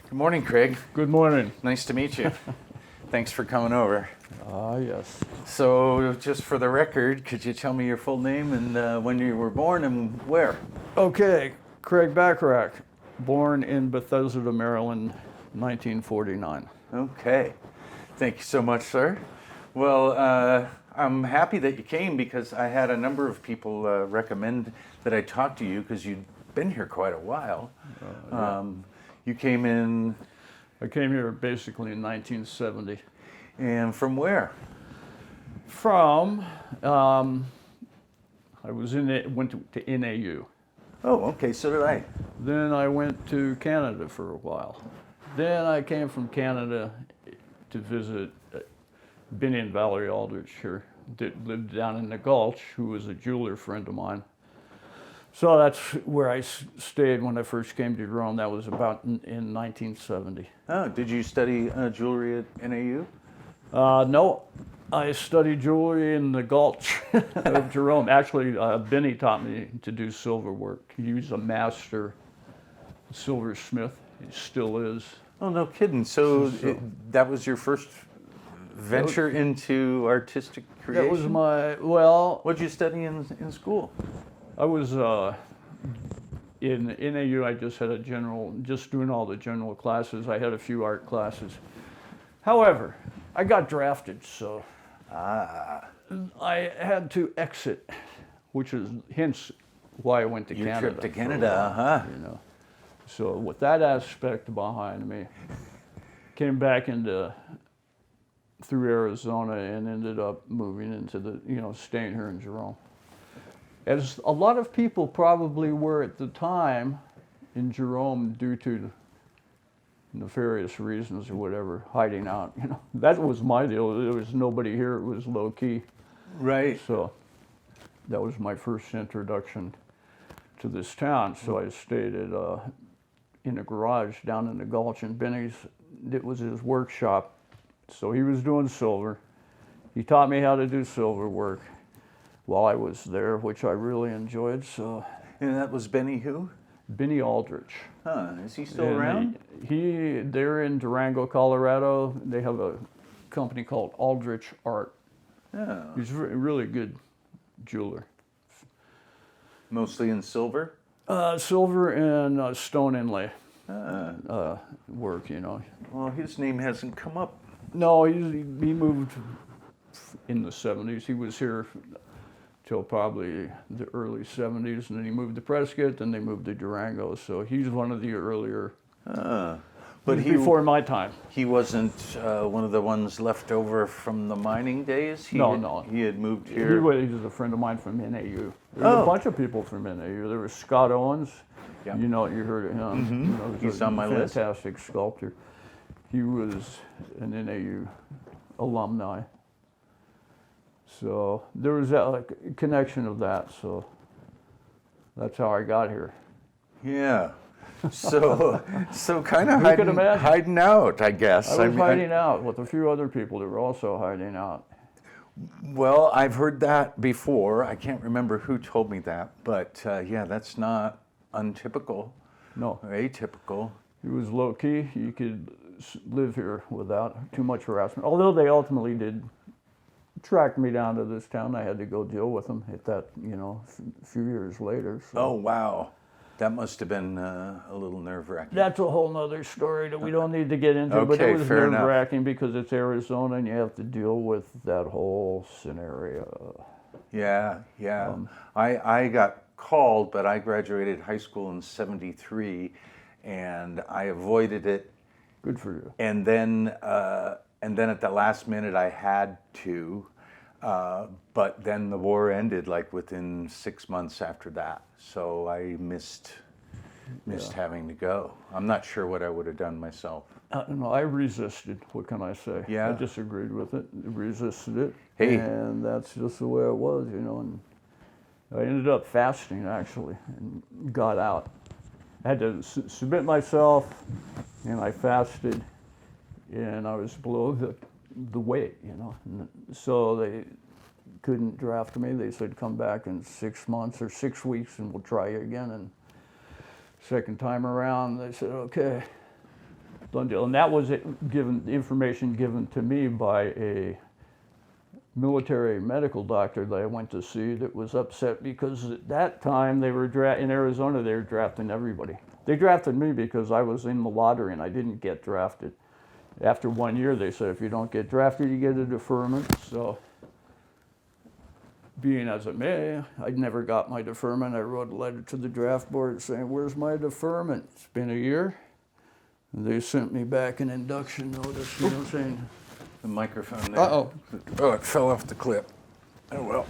Good morning, Craig. Good morning. Nice to meet you. Thanks for coming over. Yes. So, just for the record, could you tell me your full name and when you were born and where? Okay, Craig Bacharach, born in Bethesda, Maryland, 1949. Okay. Thank you so much, sir. Well, I'm happy that you came because I had a number of people recommend that I talk to you because you've been here quite a while. You came in. I came here basically in 1970. And from where? From, I was went to NAU. Oh, okay, so did I. Then I went to Canada for a while. Then I came from Canada to visit Benny and Valerie Aldrich here that lived down in the Gulch, who was a jeweler friend of mine. So that's where I stayed when I first came to Jerome. That was about in 1970. Oh, did you study jewelry at NAU? No, I studied jewelry in the Gulch of Jerome. Actually, Benny taught me to do silver work. He was a master silversmith. He still is. Oh, no kidding. So that was your first venture into artistic creation? That was my, well... What did you study in school? I was in NAU. I just had just doing all the general classes. I had a few art classes. However, I got drafted, so I had to exit, which is hence why I went to Your Canada. trip to Canada, You know. So with that aspect behind me, came back through Arizona and ended up moving into staying here in Jerome. As a lot of people probably were at the time in Jerome due to nefarious reasons or whatever, hiding out. That was my deal. There was nobody here. It was low key. Right. So that was my first introduction to this town. So I stayed in a garage down in the Gulch, and Benny's, it was his workshop. So he was doing silver. He taught me how to do silver work while I was there, which I really enjoyed. So. And that was Benny who? Benny Aldrich. Huh, is he still around? They're in Durango, Colorado. They have a company called Aldrich Art. Oh. He's a really good jeweler. Mostly in silver? Silver and stone inlay work, Well, his name hasn't come up. No, he moved in the 70s. He was here till probably the early 70s, and then he moved to Prescott, then they moved to Durango. So he's one of the earlier, but before my time. He wasn't one of the ones left over from the mining days? No. He had moved here? He was a friend of mine from NAU. There was a bunch of people from NAU. There was Scott Owens. Yeah. You heard of him. Mm-hmm. He's on my list. Fantastic sculptor. He was an NAU alumni. So there was a connection of that. So that's how I got here. Yeah. So kind of hiding out, I guess. I was hiding out with a few other people that were also hiding out. Well, I've heard that before. I can't remember who told me that, but yeah, that's not untypical. No. Or atypical. He was low key. You could live here without too much harassment. Although they ultimately did track me down to this town, I had to go deal with them at that, a few years later. So. Oh, wow. That must have been a little nerve-wracking. That's a whole nother story that we don't need to get into, but it was nerve-wracking because it's Arizona and you have to deal with that whole scenario. Yeah. I got called, but I graduated high school in '73, and I avoided it. Good for you. And then at the last minute, I had to, but then the war ended like within 6 months after that. So I missed having to go. I'm not sure what I would have done myself. No, I resisted. What can I say? Yeah. I disagreed with it, resisted it. Hey. And that's just the way it was, and I ended up fasting, actually, and got out. I had to submit myself, and I fasted, and I was below the weight, And so they couldn't draft me. They said, come back in 6 months or 6 weeks, and we'll try you again. And second time around, they said, okay. Done deal. And that was the information given to me by a military medical doctor that I went to see that was upset because at that time they were in Arizona, they were drafting everybody. They drafted me because I was in the lottery and I didn't get drafted. After 1 year, they said, if you don't get drafted, you get a deferment. So, being as it may, I never got my deferment. I wrote a letter to the draft board saying, where's my deferment? It's been a year. And they sent me back an induction notice, you know, saying, The microphone there. uh-oh. Oh, it fell off the clip. Oh, well.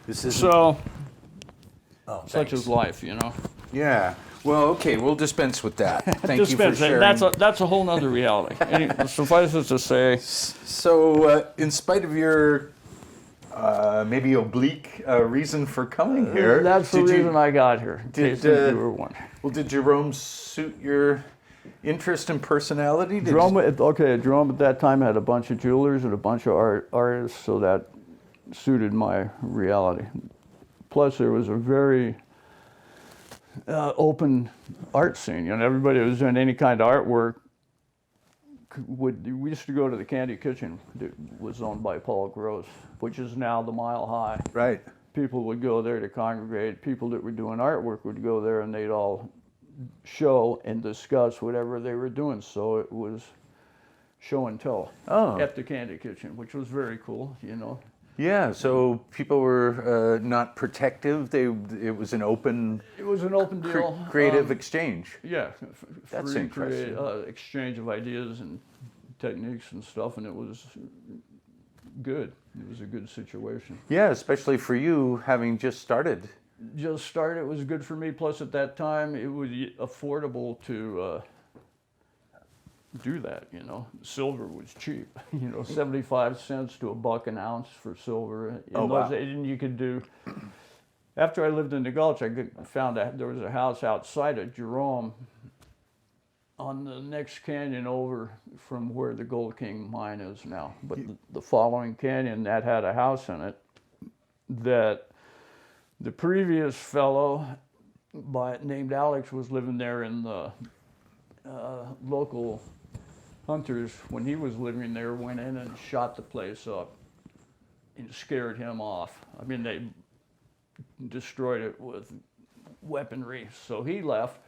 This is So, oh, such thanks. is life, you know. Yeah. Well, okay, we'll dispense with that. Thank you for Dispense it. sharing. That's a whole nother reality. Suffice it to say, So, in spite of your maybe oblique reason for coming here, that's the did you- reason I got here, in did, case you were wondering. Well, did Jerome suit your interest and personality? Did Jerome at that time had a bunch of jewelers and a bunch of artists, so that suited my reality. Plus, there was a very open art scene. You know, everybody who was doing any kind of artwork we used to go to the Candy Kitchen that was owned by Paul Gross, which is now the Mile High. Right. People would go there to congregate. People that were doing artwork would go there and they'd all show and discuss whatever they were doing. So it was show and tell at the Candy Kitchen, which was very cool, you know. Yeah, so people were not protective. It was an open. It was an open deal. Creative exchange. Yeah, That's free interesting. Exchange of ideas and techniques and stuff, and it was good. It was a good situation. Yeah, especially for you having just started. Just started. It was good for me. Plus, at that time, it was affordable to do that. You know, silver was cheap. You know, 75 cents to $1 an ounce for silver. Wow. And you could do. After I lived in the Gulch, I found out there was a house outside of Jerome on the next canyon over from where the Gold King mine is now. But the following canyon, that had a house in it that the previous fellow named Alex was living there, in the local hunters, when he was living there, went in and shot the place up and scared him off. I mean, they destroyed it with weaponry. So he left.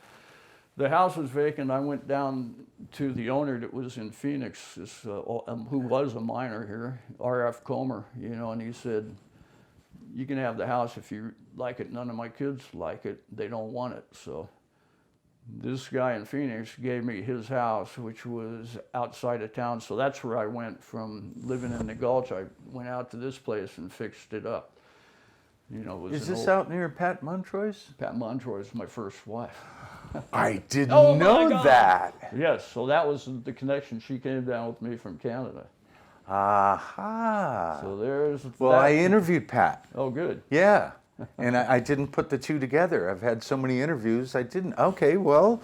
The house was vacant. I went down to the owner that was in Phoenix, who was a miner here, R.F. Comer, you know, and he said, you can have the house if you like it. None of my kids like it. They don't want it. So this guy in Phoenix gave me his house, which was outside of town. So that's where I went from living in the Gulch. I went out to this place and fixed it up. You know, it was Is this out near Pat Montroy's? Pat Montroy is my first wife. I didn't Oh my know God. that. Yes, so that was the connection. She came down with me from Canada. Aha. So there's Well, that. I interviewed Pat. Oh, good. Yeah. And I didn't put the two together. I've had so many interviews. I didn't. Okay, well,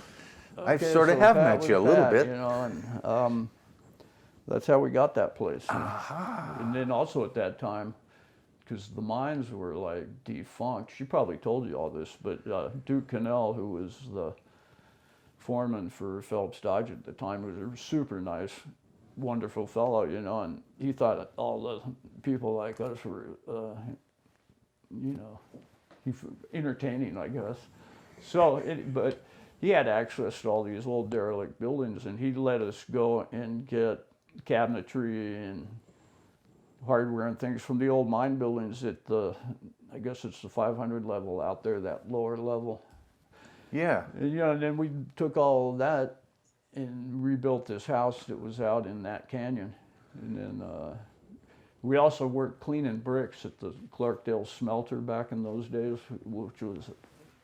I Okay, sort of so have Pat met you a was little Pat, bit. You know, and that's how we got that place. Aha. And then also at that time, because the mines were like defunct. She probably told you all this, but Duke Cannell, who was the foreman for Phelps Dodge at the time, was a super nice, wonderful fellow, you know, and he thought all the people like us were, you know, entertaining, I guess. So, but he had access to all these old derelict buildings, and he let us go and get cabinetry and hardware and things from the old mine buildings at I guess it's the 500 level out there, that lower level. Yeah. And, you know, and then we took all of that and rebuilt this house that was out in that canyon. And then we also worked cleaning bricks at the Clarkdale smelter back in those days, which was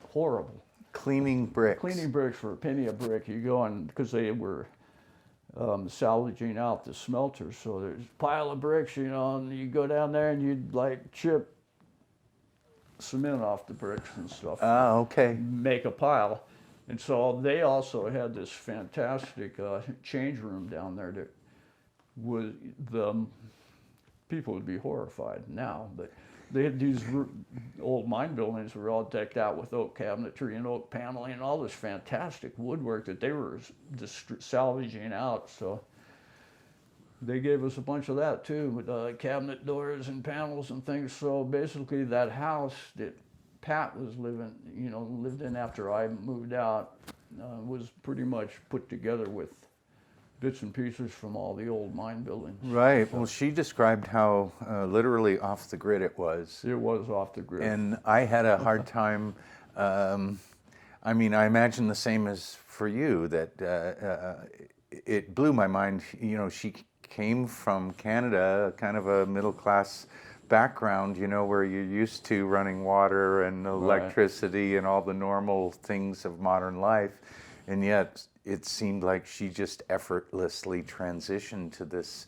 horrible. Cleaning bricks. Cleaning bricks for a penny a brick. You go on, because they were salvaging out the smelter, so there's a pile of bricks, you know, and you go down there and you'd like chip cement off the bricks and stuff. Ah, okay. Make a pile. And so they also had this fantastic change room down there that was, the people would be horrified now, but They had these old mine buildings were all decked out with oak cabinetry and oak paneling and all this fantastic woodwork that they were just salvaging out. So they gave us a bunch of that too, with cabinet doors and panels and things. So basically, that house that Pat was lived in after I moved out, was pretty much put together with bits and pieces from all the old mine buildings. Right. So Well, she described how literally off the grid it was. it was off the grid. And I had a hard time. I mean, I imagine the same as for you, that it blew my mind. You know, she came from Canada, kind of a middle class background, where you're used to running water and electricity and all the normal things of modern life. And yet it seemed like she just effortlessly transitioned to this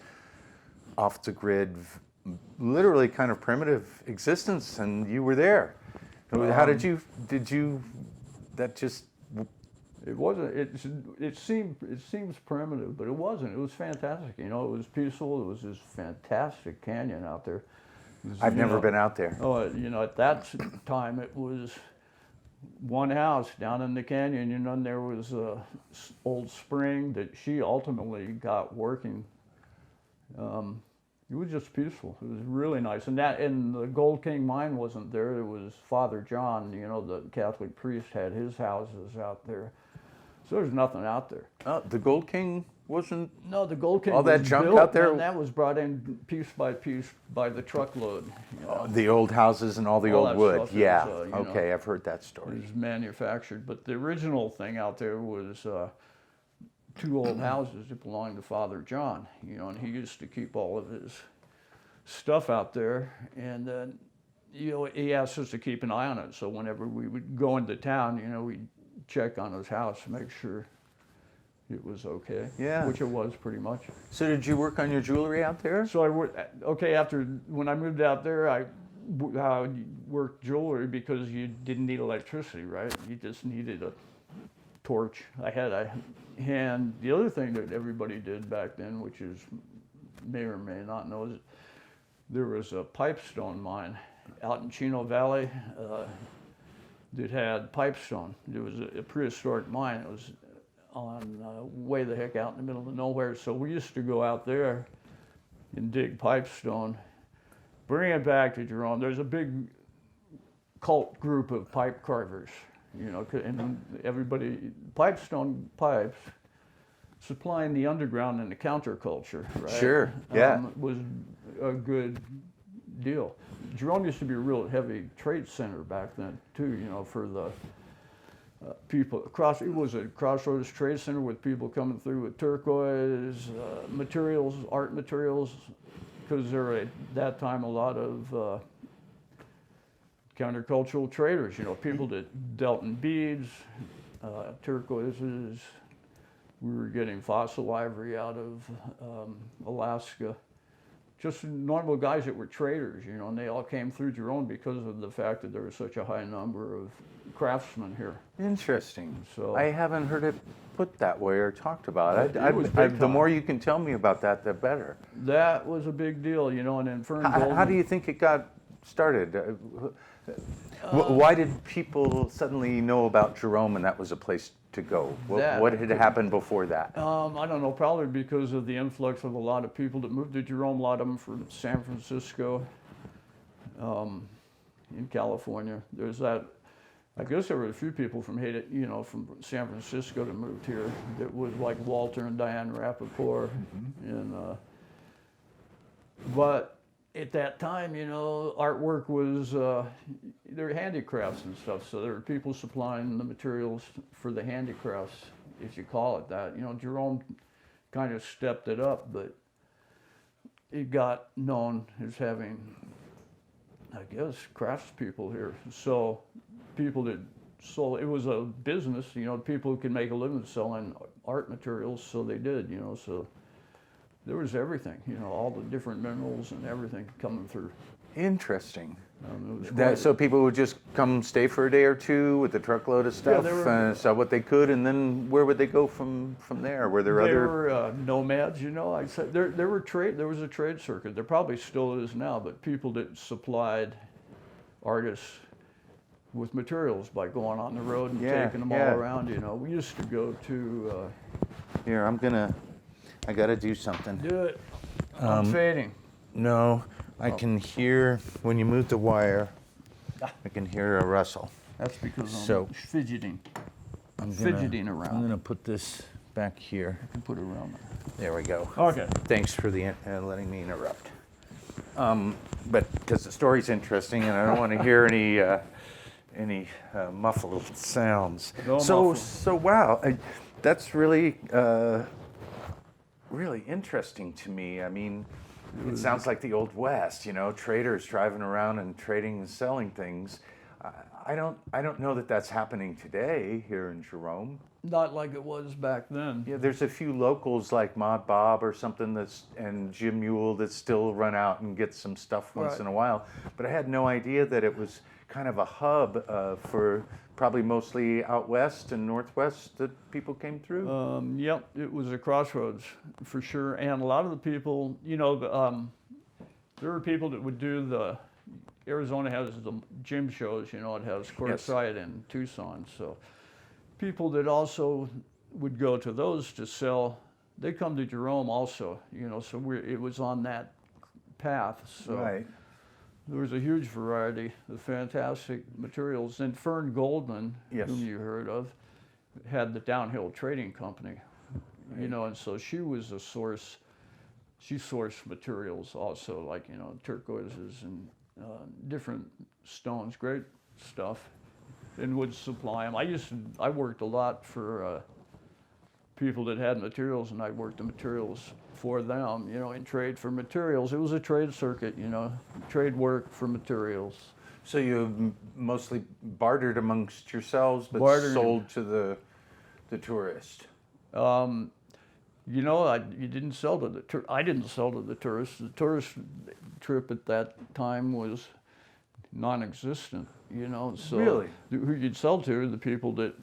off the grid, literally kind of primitive existence, and you were there. How did you, that just... It wasn't, it seems primitive, but it wasn't. It was fantastic, it was peaceful. It was this fantastic canyon out there. I've never been out there. Oh, at that time it was one house down in the canyon, and there was a old spring that she ultimately got working. It was just peaceful. It was really nice. And the Gold King mine wasn't there. It was Father John, the Catholic priest, had his houses out there. So there's nothing out there. The Gold King wasn't... No, the Gold King all that was junk built, out there? and that was brought in piece by piece by the truckload. The old houses and all the All old that wood. stuff Yeah. is, Okay, I've heard that story. It was manufactured, but the original thing out there was two old houses that belonged to Father John, and he used to keep all of his stuff out there, and then, he asked us to keep an eye on it. So whenever we would go into town, we'd check on his house, make sure it was okay. Yeah. Which it was pretty much. So did you work on your jewelry out there? So when I moved out there, I worked jewelry because you didn't need electricity, right? You just needed a torch. And the other thing that everybody did back then, which is may or may not know, is there was a pipestone mine out in Chino Valley that had pipestone. It was a prehistoric mine. It was on way the heck out in the middle of nowhere. So we used to go out there and dig pipestone, bring it back to Jerome. There's a big cult group of pipe carvers, and everybody, pipestone pipes, supplying the underground and the counterculture, right? Sure, yeah. Was a good deal. Jerome used to be a real heavy trade center back then too, for the people across. It was a crossroads trade center with people coming through with turquoise materials, art materials, because there were at that time a lot of countercultural traders, people that dealt in beads, turquoises. We were getting fossil ivory out of Alaska. Just normal guys that were traders, and they all came through Jerome because of the fact that there was such a high number of craftsmen here. Interesting. So I haven't heard it put that way or talked about. It was big The time. more you can tell me about that, the better. that was a big deal, and then Fern Golden. How do you think it got started? Why did people suddenly know about Jerome and that was a place to go? What had happened before that? I don't know, probably because of the influx of a lot of people that moved to Jerome, a lot of them from San Francisco, in California. There's that, I guess there were a few people from from San Francisco that moved here. That was like Walter and Diane Rappaport. And, but at that time, artwork was, there were handicrafts and stuff, so there were people supplying the materials for the handicrafts, if you call it that. Jerome kind of stepped it up, but it got known as having, I guess, craftspeople here. So people that sold, it was a business, people who could make a living selling art materials, so they did, so there was everything, all the different minerals and everything coming through. Interesting. It was So people would just come stay for a day or two with a truckload of stuff, sell what they could, and then where would they go from there? Were there They other... were nomads, I said there was a trade circuit. There probably still is now, but people that supplied artists with materials by going on the road and Yeah, taking them yeah. all around. We used to go to Here, I gotta do something. do it. I'm fading. No, I can hear, when you move the wire, I can hear a rustle. That's because I'm So, fidgeting. I'm Fidgeting around. I'm gonna put this back here. I can put it around there. There we go. Okay. Thanks for letting me interrupt. But because the story's interesting, and I don't want to hear any muffled sounds. No so muffled. Wow, that's really really interesting to me. I mean, it sounds like the Old West. Traders driving around and trading and selling things. I don't know that that's happening today here in Jerome. Not like it was back then. Yeah, there's a few locals like Mod Bob or something and Jim Mule that still run out and get some stuff once Right. in a while. But I had no idea that it was kind of a hub for probably mostly out west and northwest that people came through. Yep, it was a crossroads for sure. And a lot of the people, there were people that would do Arizona has the gym shows, it has courtside in Tucson. So people that also would go to those to sell, they come to Jerome also, so it was on that path. So Right. there was a huge variety of fantastic materials. And Fern Goldman, Yes. whom you heard of, had the Downhill Trading Company, and so she was a source. She sourced materials also, like, turquoises and different stones, great stuff, and would supply them. I worked a lot for people that had materials, and I worked the materials for them, in trade for materials. It was a trade circuit, trade work for materials. So you mostly bartered amongst yourselves, but Bartered. sold to the tourist. You didn't sell to I didn't sell to the tourists. The tourist trip at that time was non-existent, So Really? who you'd sell to are the people that,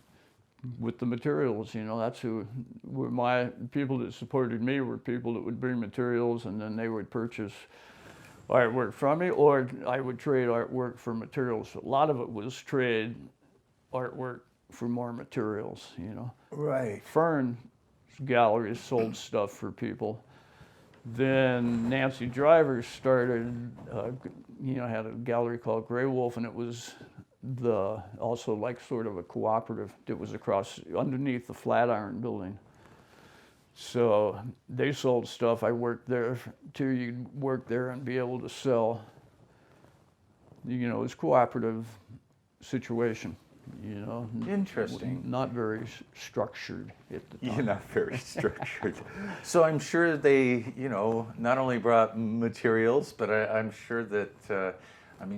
with the materials, that's who were my people that supported me, were people that would bring materials, and then they would purchase artwork from me, or I would trade artwork for materials. A lot of it was trade artwork for more materials, Right. Fern galleries sold stuff for people. Then Nancy Driver started, had a gallery called Grey Wolf, and it was also like sort of a cooperative that was underneath the Flatiron building. So they sold stuff. I worked there too. You'd work there and be able to sell. It was a cooperative situation. Interesting. Not very structured at the time. You're not very structured. So I'm sure they, not only brought materials, but I'm sure that,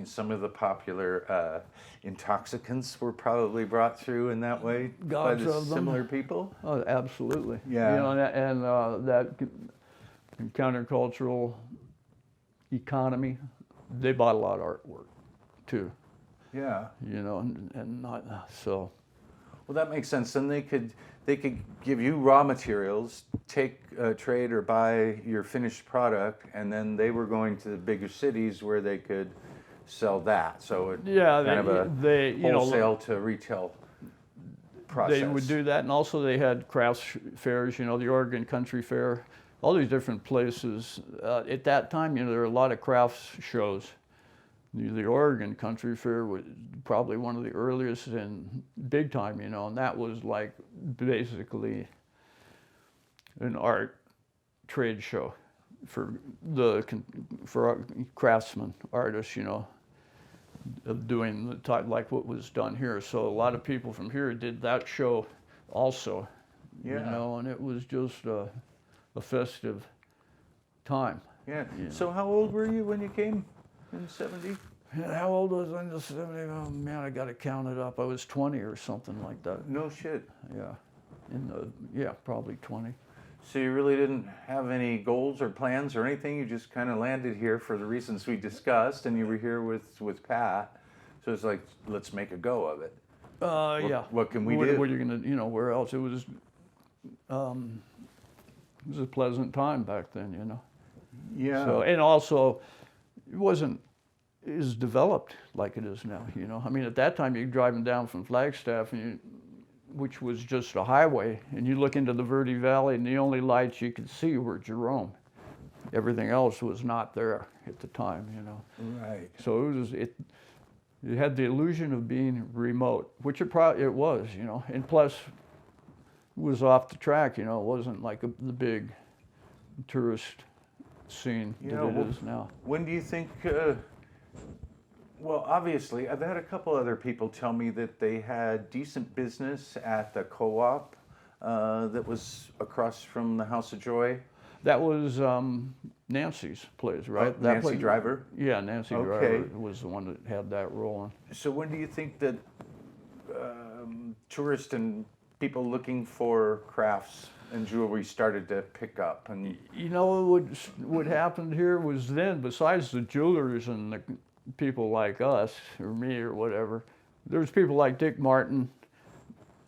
some of the popular intoxicants were probably brought through in that way by Gobs the of them. similar people. Oh, absolutely. Yeah. And that countercultural economy, they bought a lot of artwork too. Yeah. And not so. Well, that makes sense. Then they could give you raw materials, trade or buy your finished product, and then they were going to the bigger cities where they could sell that. So it kind of a wholesale to retail process. They would do that, and also they had crafts fairs. The Oregon Country Fair, all these different places. At that time, there were a lot of crafts shows. The Oregon Country Fair was probably one of the earliest and big time, and that was like basically an art trade show for craftsmen, artists, of doing the type like what was done here. So a lot of people from here did that show also, and it was just a festive time. Yeah. So how old were you when you came? In 70? How old was I in the 70? Oh man, I got to count it up. I was 20 or something like that. No shit. Yeah. Probably 20. So you really didn't have any goals or plans or anything? You just kind of landed here for the reasons we discussed, and you were here with Pat. So it's like, let's make a go of it. Yeah. What can we do? What are you gonna, where else? It was a pleasant time back then, Yeah. So, and also, it wasn't is developed like it is now. You know, I mean, at that time you're driving down from Flagstaff, which was just a highway, and you look into the Verde Valley, and the only lights you could see were Jerome. Everything else was not there at the time. You know. Right. So it had the illusion of being remote, which it was. You know, and plus it was off the track. You know, it wasn't like the big tourist scene that it is now. When do you think? Well, obviously, I've had a couple other people tell me that they had decent business at the co-op that was across from the House of Joy. That was Nancy's place, right? Oh, Nancy Driver? Yeah, Nancy Driver was the one that had that rolling. So when do you think that tourists and people looking for crafts and jewelry started to pick up? And you know, what happened here was then, besides the jewelers and the people like us, or me, or whatever, there was people like Dick Martin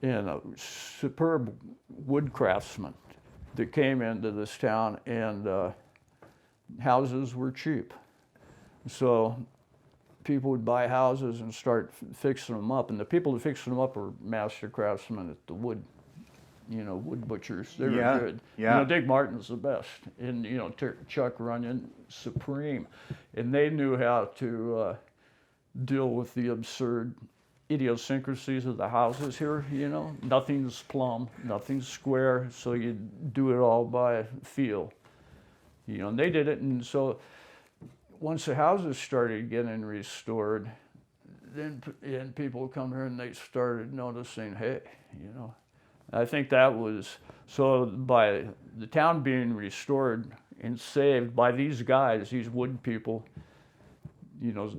and a superb wood craftsman that came into this town, and houses were cheap. So people would buy houses and start fixing them up, and the people that fixed them up were master craftsmen at the wood butchers. They were good. Yeah. You know, Dick Martin's the best, and you know, Chuck Runyon, supreme, and they knew how to deal with the absurd idiosyncrasies of the houses here. You know, nothing's plumb, nothing's square, so you do it all by feel. You know, and they did it, and so once the houses started getting restored, then and people would come here and they started noticing, hey, you know. I think that was, so by the town being restored and saved by these guys, these wood people, you know,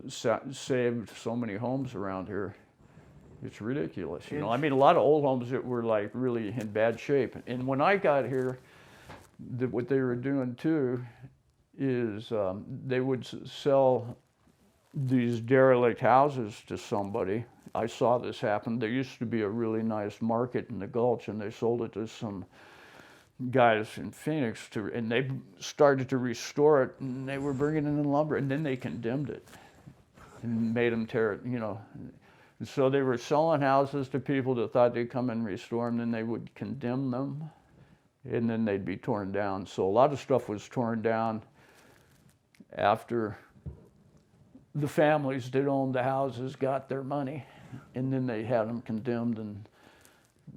saved so many homes around here. It's ridiculous, you know. I mean, a lot of old homes that were like really in bad shape. And when I got here, what they were doing too is they would sell these derelict houses to somebody. I saw this happen. There used to be a really nice market in the Gulch, and they sold it to some guys in Phoenix, and they started to restore it, and they were bringing in lumber, and then they condemned it and made them tear it, you know. And so they were selling houses to people that thought they'd come and restore them, then they would condemn them, and then they'd be torn down. So a lot of stuff was torn down after the families that owned the houses got their money, and then they had them condemned, and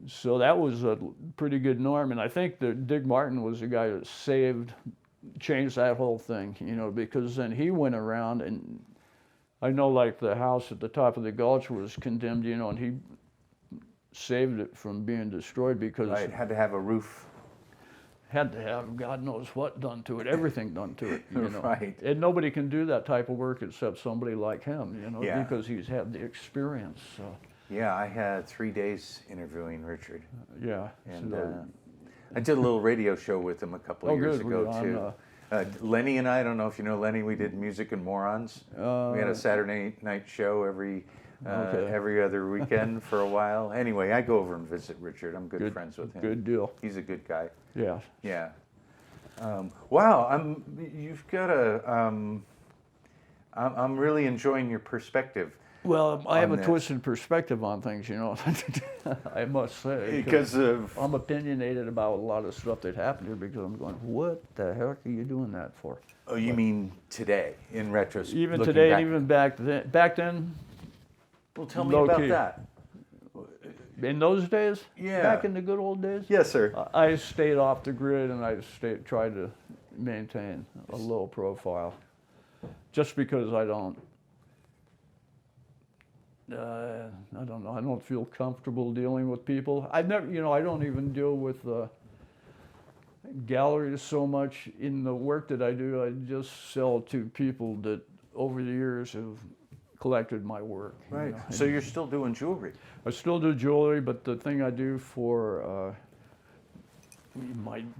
so that was a pretty good norm. And I think that Dick Martin was the guy that changed that whole thing, you know, because then he went around, and I know like the house at the top of the Gulch was condemned, you know, and he saved it from being destroyed because it had to have a roof. Had to have God knows what done to it, everything done to it, you know. Right. And nobody can do that type of work except somebody like him, you know, Yeah. because he's had the experience. So. Yeah, I had 3 days interviewing Richard. Yeah. And So, I did a little radio show with him a couple of years good. ago, Were you too. Lenny and I don't know if you know Lenny, we did Music and Morons. We had a Saturday night show every other weekend for a while. Anyway, I go over and visit Richard. I'm good friends with him. Good deal. He's a good guy. Yeah. Yeah. Wow, you've got I'm really enjoying your perspective. Well, I have a this. twisted perspective on things, you know, I must say. Because of... I'm opinionated about a lot of stuff that happened here because I'm going, what the heck are you doing that for? Oh, you mean today, in retrospect? Even today, and even back then. Back then, well, tell me about key. that. In those days? Yeah. Back in the good old days? Yes, sir. I stayed off the grid, and I tried to maintain a low profile. Just because I don't know, I don't feel comfortable dealing with people. I don't even deal with galleries so much in the work that I do. I just sell to people that over the years have collected my work. Right. You know? So you're still doing jewelry? I still do jewelry, but the thing I do for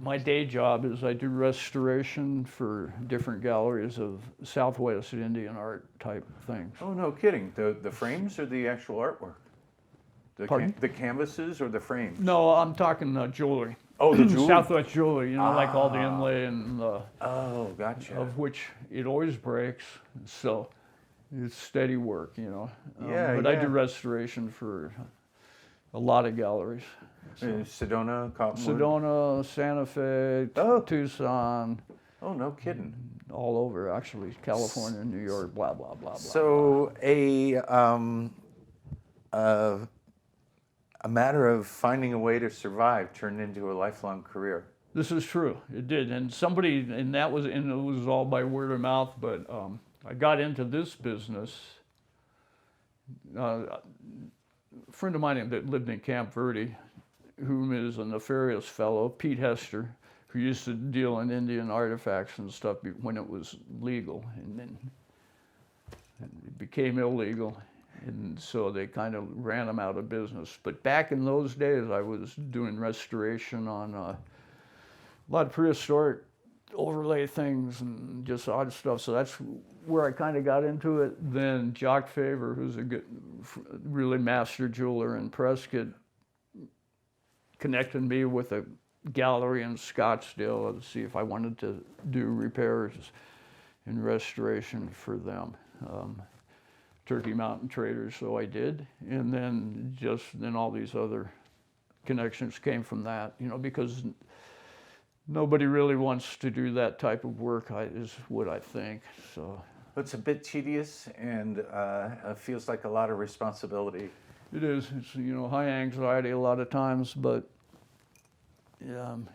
my day job is I do restoration for different galleries of Southwest Indian art type things. Oh, no kidding. The frames or the actual artwork? Pardon? The canvases or the frames? No, I'm talking jewelry. Oh, the jewelry? Southwest jewelry, you know, like all the inlay and Oh, gotcha. of which it always breaks. So It's steady work, you know. Yeah, but I yeah. do restoration for a lot of galleries. Sedona, Cottonwood. Sedona, Santa Fe, Oh. Tucson, Oh, no kidding. all over actually, California, New York, blah blah blah blah. So a matter of finding a way to survive turned into a lifelong career. This is true. It did, and it was all by word of mouth. But I got into this business. A friend of mine that lived in Camp Verde, whom is a nefarious fellow, Pete Hester, who used to deal in Indian artifacts and stuff when it was legal, and then it became illegal, and so they kind of ran him out of business. But back in those days, I was doing restoration on a lot of prehistoric overlay things and just odd stuff. So that's where I kind of got into it. Then Jock Favor, who's a good, really master jeweler in Prescott, connected me with a gallery in Scottsdale to see if I wanted to do repairs and restoration for them. Turkey Mountain Traders, so I did. And then all these other connections came from that, you know, because nobody really wants to do that type of work, is what I think. So It's a bit tedious and it feels like a lot of responsibility. it is. It's, you know, high anxiety a lot of times, but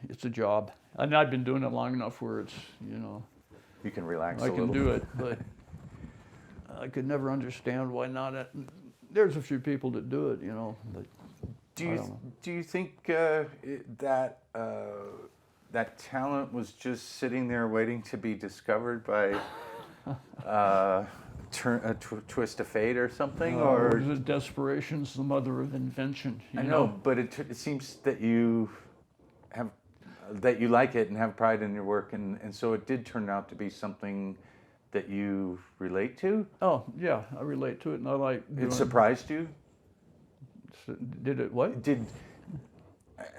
it's a job. And I've been doing it long enough where it's, you know, You can relax a I little. can do it, but I could never understand why not. There's a few people that do it, you know, but Do you think that talent was just sitting there waiting to be discovered by a twist of fate or something? Or is it desperation's the mother of invention? I know, but it seems that you like it and have pride in your work, and so it did turn out to be something that you relate to. Oh yeah, I relate to it, and I like. It surprised you? Did it what?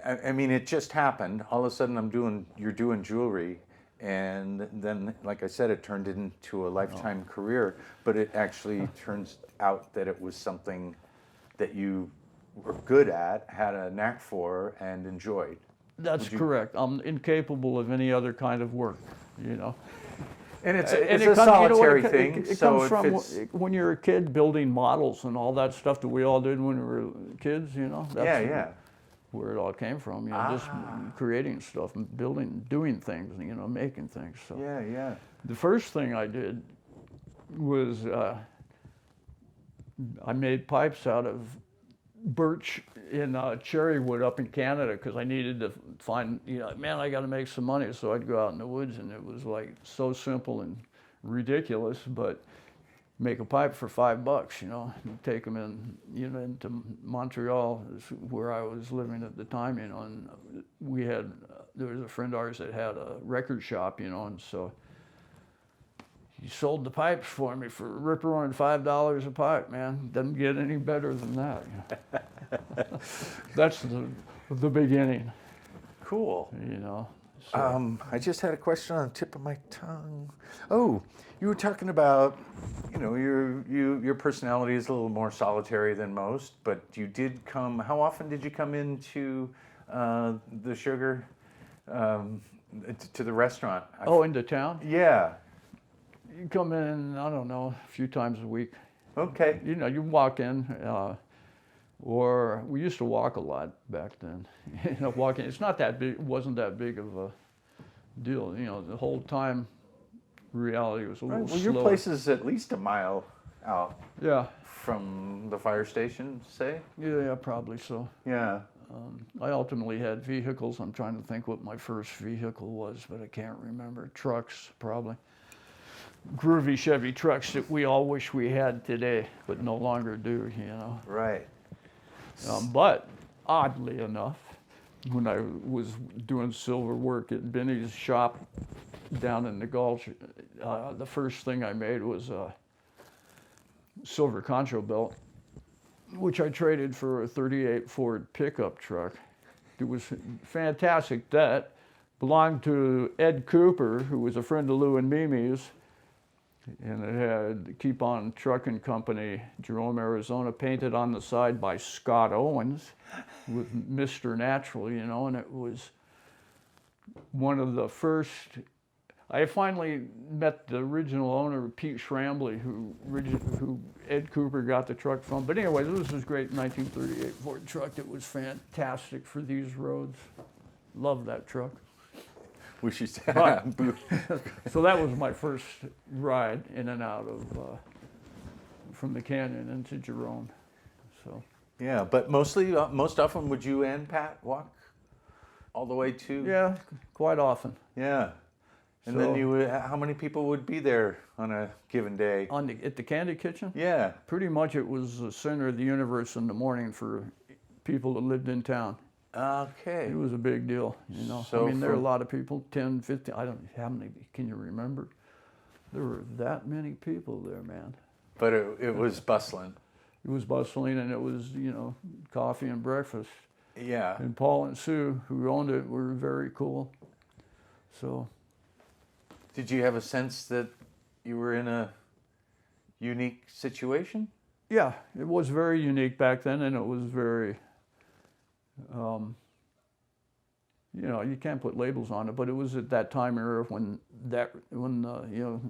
I mean, it just happened. All of a sudden, you're doing jewelry, and then, like I said, it turned into a lifetime career. But it actually turns out that it was something that you were good at, had a knack for, and enjoyed. That's correct. I'm incapable of any other kind of work, you know. And it's And a solitary thing. It So comes from when you're a kid building models and all that stuff that we all did when we were kids, you know. That's where it all came from, you know, just creating stuff and building, doing things, you know, making things. So yeah. the first thing I did was I made pipes out of birch in cherry wood up in Canada because I needed to find, you know, man, I got to make some money. So I'd go out in the woods, and it was like so simple and ridiculous, but make a pipe for $5, you know, and take them in, you know, into Montreal, where I was living at the time, you know, and we had, there was a friend of ours that had a record shop, you know, and so he sold the pipes for me for rip-roaring $5 a pipe, man. Doesn't get any better than that. That's the beginning. Cool. You know. So. I just had a question on the tip of my tongue. Oh, you were talking about, you know, your personality is a little more solitary than most, but you did come. How often did you come into the Sugar, to the restaurant? Into town? Yeah. You come in, I don't know, a few times a week. Okay. You know, you walk in, or we used to walk a lot back then. You know, walking, it's not that big, it wasn't that big of a deal. You know, the whole time reality was a little slower. Your place is at least a mile out. Yeah. From the fire station, say? Yeah, probably so. Yeah. I ultimately had vehicles. I'm trying to think what my first vehicle was, but I can't remember. Trucks, probably. Groovy Chevy trucks that we all wish we had today, but no longer do, you know. Right. But oddly enough, when I was doing silver work at Benny's shop down in the Gulch, the first thing I made was a silver concho belt, which I traded for a '38 Ford pickup truck. It was fantastic. That belonged to Ed Cooper, who was a friend of Lou and Mimi's. And it had Keep On Trucking Company, Jerome, Arizona, painted on the side by Scott Owens with Mr. Natural, you know, and it was one of the first. I finally met the original owner, Pete Schrambley, who Ed Cooper got the truck from. But anyway, this was great 1938 Ford truck. It was fantastic for these roads. Love that truck. We should So that was my first ride in and out of from the canyon into Jerome. So Yeah, but mostly, most often, would you and Pat walk all the way to? yeah, quite often. Yeah. And So- then you would, how many people would be there on a given day? At the Candy Kitchen, Yeah. pretty much it was the center of the universe in the morning for people that lived in town. Okay. It was a big deal, you know. So I mean, there are a for- lot of people, 10, 15, I don't know how many, can you remember? There were that many people there, man. But it was bustling. It was bustling, and it was, you know, coffee and breakfast. Yeah. And Paul and Sue, who owned it, were very cool. So, Did you have a sense that you were in a unique situation? yeah, it was very unique back then, and it was very, you know, you can't put labels on it, but it was at that time era when you know,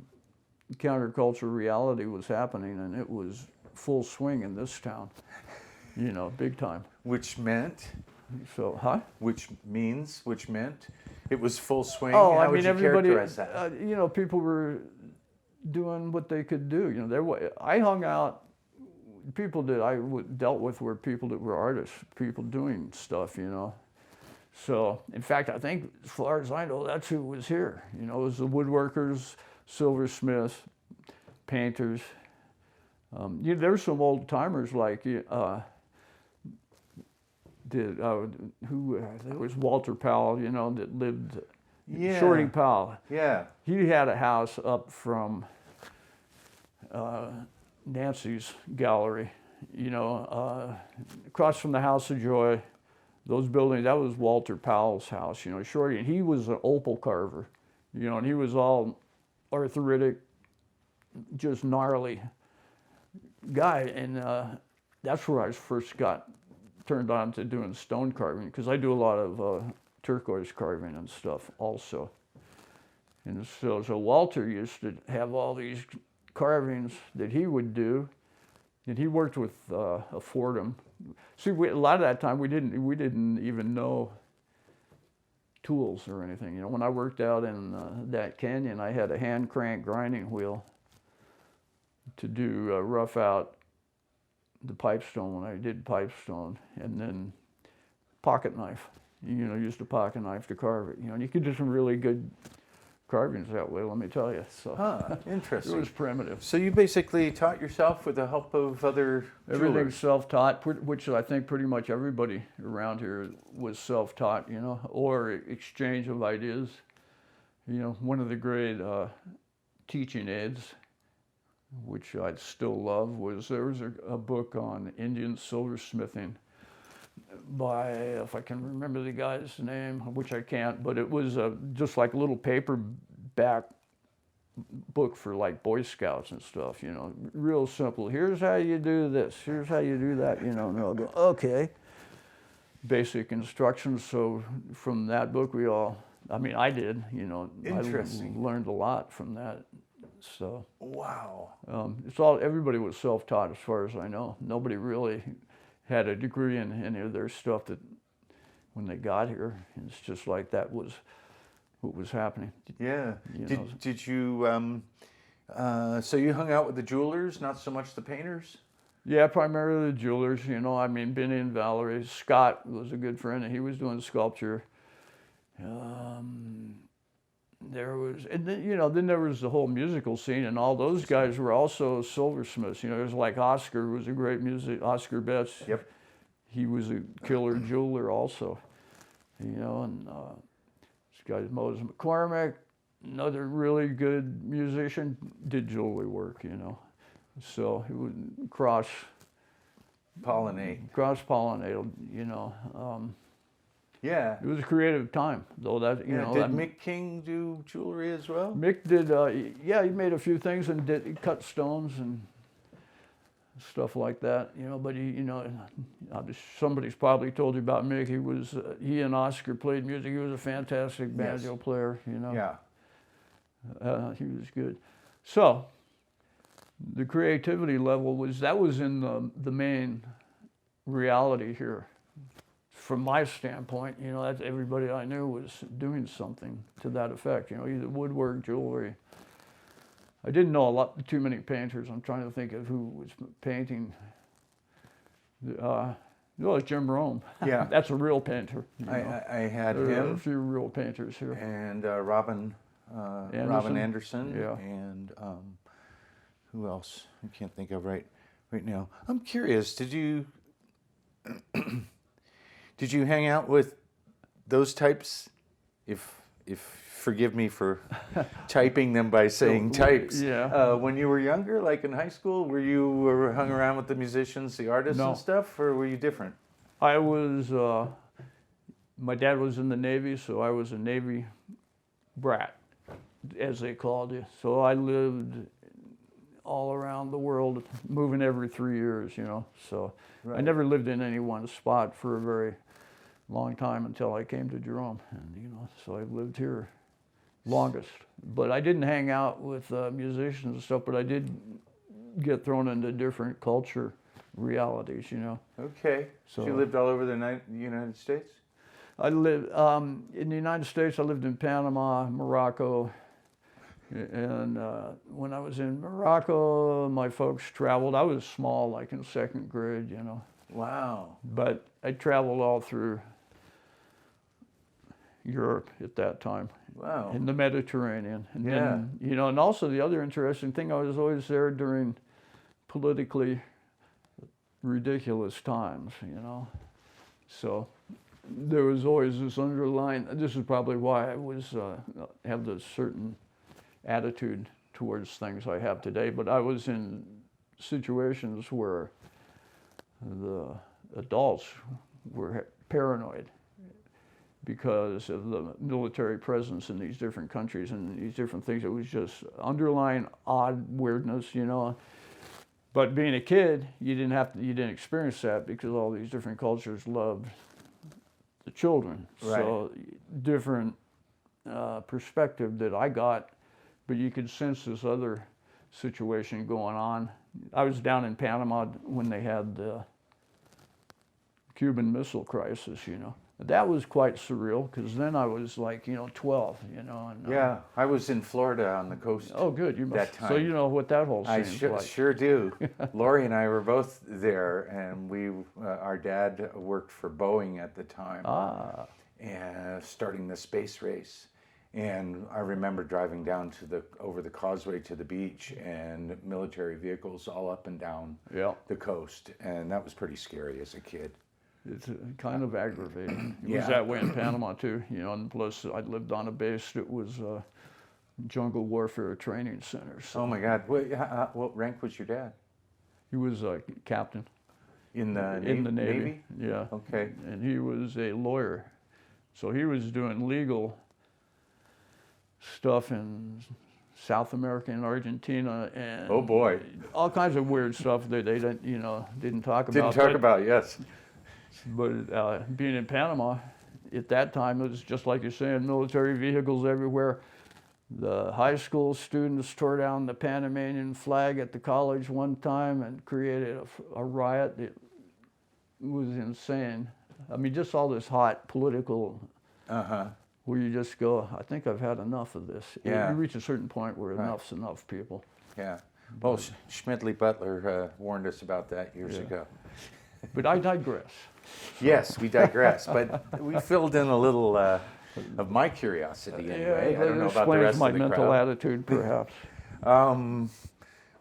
counterculture reality was happening, and it was full swing in this town, you know, big time. Which meant, So, which meant it was full swing. Oh, How I would mean, you everybody, characterize that? you know, people were doing what they could do. You know, I hung out. People that dealt with were people that were artists, people doing stuff. You know, so in fact, I think as far as I know, that's who was here. You know, it was the woodworkers, silversmiths, painters. There's some old timers like there was Walter Powell, you know, that lived. Yeah. Shorty Powell. Yeah. He had a house up from Nancy's gallery, you know, across from the House of Joy. Those buildings, that was Walter Powell's house, you know, Shorty. And he was an opal carver, you know, and he was all arthritic, just gnarly guy. And that's where I first got turned on to doing stone carving, because I do a lot of turquoise carving and stuff also. And so Walter used to have all these carvings that he would do, and he worked with a Fordham. See, a lot of that time we didn't even know tools or anything. You know, when I worked out in that canyon, I had a hand crank grinding wheel to do rough out the pipestone when I did pipestone, and then pocket knife. You know, used a pocket knife to carve it. You know, and you could do some really good carvings that way, let me tell you. So it Interesting. was primitive. So you basically taught yourself with the help of other Everything's jewelers. self-taught, which I think pretty much everybody around here was self-taught, you know, or exchange of ideas. You know, one of the great teaching aids, which I still love, there was a book on Indian silversmithing by, if I can remember the guy's name, which I can't, but it was just like a little paperback book for like Boy Scouts and stuff, you know, real simple. Here's how you do this, here's how you do that, you know, and I'll go, okay. Basic instructions. So from that book, I did, you know, Interesting. I learned a lot from that. So Wow. everybody was self-taught as far as I know. Nobody really had a degree in any of their stuff that when they got here. It's just like that was what was happening. Yeah. You know. Did you, so you hung out with the jewelers, not so much the painters? Yeah, primarily the jewelers, you know, I mean, Benny and Valerie. Scott was a good friend, and he was doing sculpture. Then there was the whole musical scene, and all those guys were also silversmiths. You know, there's like Oscar, who was a great Oscar Betts. Yep. He was a killer jeweler also, you know, and this guy Moses McCormick, another really good musician, did jewelry work, you know. So he would cross-pollinate, Pollinate. you know. Yeah. It was a creative time, though. That you Yeah. know, Did that, Mick King do jewelry as well? Mick did. Yeah, he made a few things and he cut stones and stuff like that. You know, but somebody's probably told you about Mick. He and Oscar played music. He was a fantastic banjo player. You know. Yeah. He was good. So the creativity level was in the main reality here. From my standpoint, you know, that's everybody I knew was doing something to that effect. You know, either woodwork, jewelry. I didn't know too many painters. I'm trying to think of who was painting. It's Jerome. Yeah. That's a real painter. You know. I had There are him a few real painters here. and Robin Anderson. Yeah. And who else? I can't think of right now. I'm curious. Did you hang out with those types? If forgive me for typing them by saying types. Yeah. When you were younger, like in high school, were hung around with the musicians, the artists No. and stuff, or were you different? I was. My dad was in the Navy, so I was a Navy brat, as they called it. So I lived all around the world, moving every 3 years, you know. So I Right. never lived in any one spot for a very long time until I came to Jerome, and you know, so I lived here longest. But I didn't hang out with musicians and stuff. But I did get thrown into different culture realities, you know. Okay. So you lived all over the United States? I lived in the United States. I lived in Panama, Morocco, and when I was in Morocco, my folks traveled. I was small, like in second grade, you know. Wow. But I traveled all through Europe at that time, Wow. in the Mediterranean, and Yeah. then, you know, and also the other interesting thing, I was always there during politically ridiculous times, you know. So there was always this underlying. This is probably why I was have this certain attitude towards things I have today. But I was in situations where the adults were paranoid because of the military presence in these different countries and these different things. It was just underlying odd weirdness, you know. But being a kid, you didn't experience that because all these different cultures loved the children. Right. So different perspective that I got, but you could sense this other situation going on. I was down in Panama when they had the Cuban Missile Crisis, you know. That was quite surreal because then I was like, 12, you know. And, Yeah, I was in Florida on the coast. Oh, good. You that must. time. So you know what that whole I scene's like. sure do. Lori and I were both there, and our dad worked for Boeing at the time, and starting the space race. And I remember driving down over the causeway to the beach, and military vehicles all up and down Yeah. the coast, and that was pretty scary as a kid. It's kind of aggravating. It was Yeah. that way in Panama too, you know. And plus, I lived on a base that was a jungle warfare training center. So Oh my God! What rank was your dad? he was a captain In the in the Navy. Navy? Yeah. Okay. And he was a lawyer, so he was doing legal stuff in South America and Argentina, and Oh boy! all kinds of weird stuff that they didn't talk about. Didn't talk But- about, yes. But being in Panama at that time, it was just like you're saying, military vehicles everywhere. The high school students tore down the Panamanian flag at the college one time and created a riot that was insane. I mean, just all this hot political, where you just go, I think I've had enough of this. Yeah. You reach a certain point where enough's enough, people. Yeah. Well, Schmidley Butler warned us about that years ago. But I digress. Yes, we digress, but we filled in a little of my curiosity anyway. I don't know about the explains rest my of the mental crowd. attitude, perhaps.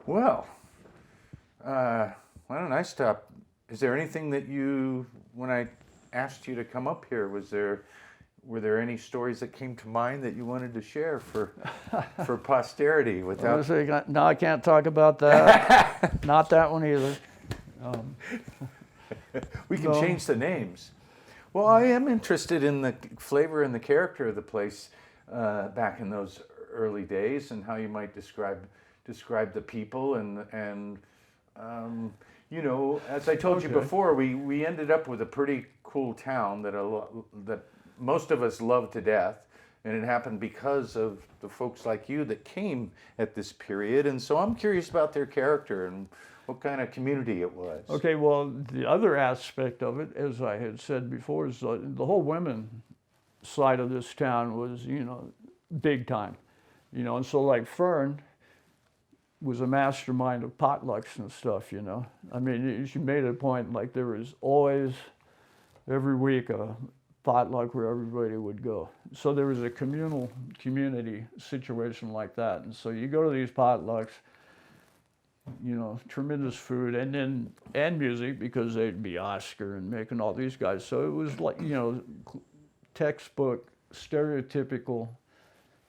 Well, why don't I stop? Is there anything that when I asked you to come up here, were there any stories that came to mind that you wanted to share for posterity? Without No, I can't talk about that. Not that one either. we can change the names. Well, I am interested in the flavor and the character of the place back in those early days, and how you might describe the people and you know, as I told you Okay. before, we ended up with a pretty cool town that most of us love to death, and it happened because of the folks like you that came at this period. And so I'm curious about their character and what kind of community it was. Okay, well, the other aspect of it, as I had said before, is the whole women side of this town was, you know, big time. You know, and so like Fern was a mastermind of potlucks and stuff, you know. I mean, she made it a point, like there was always, every week, a potluck where everybody would go. So there was a community situation like that. And so you go to these potlucks, you know, tremendous food, and music, because they'd be Oscar and making all these guys. So it was like, you know, textbook, stereotypical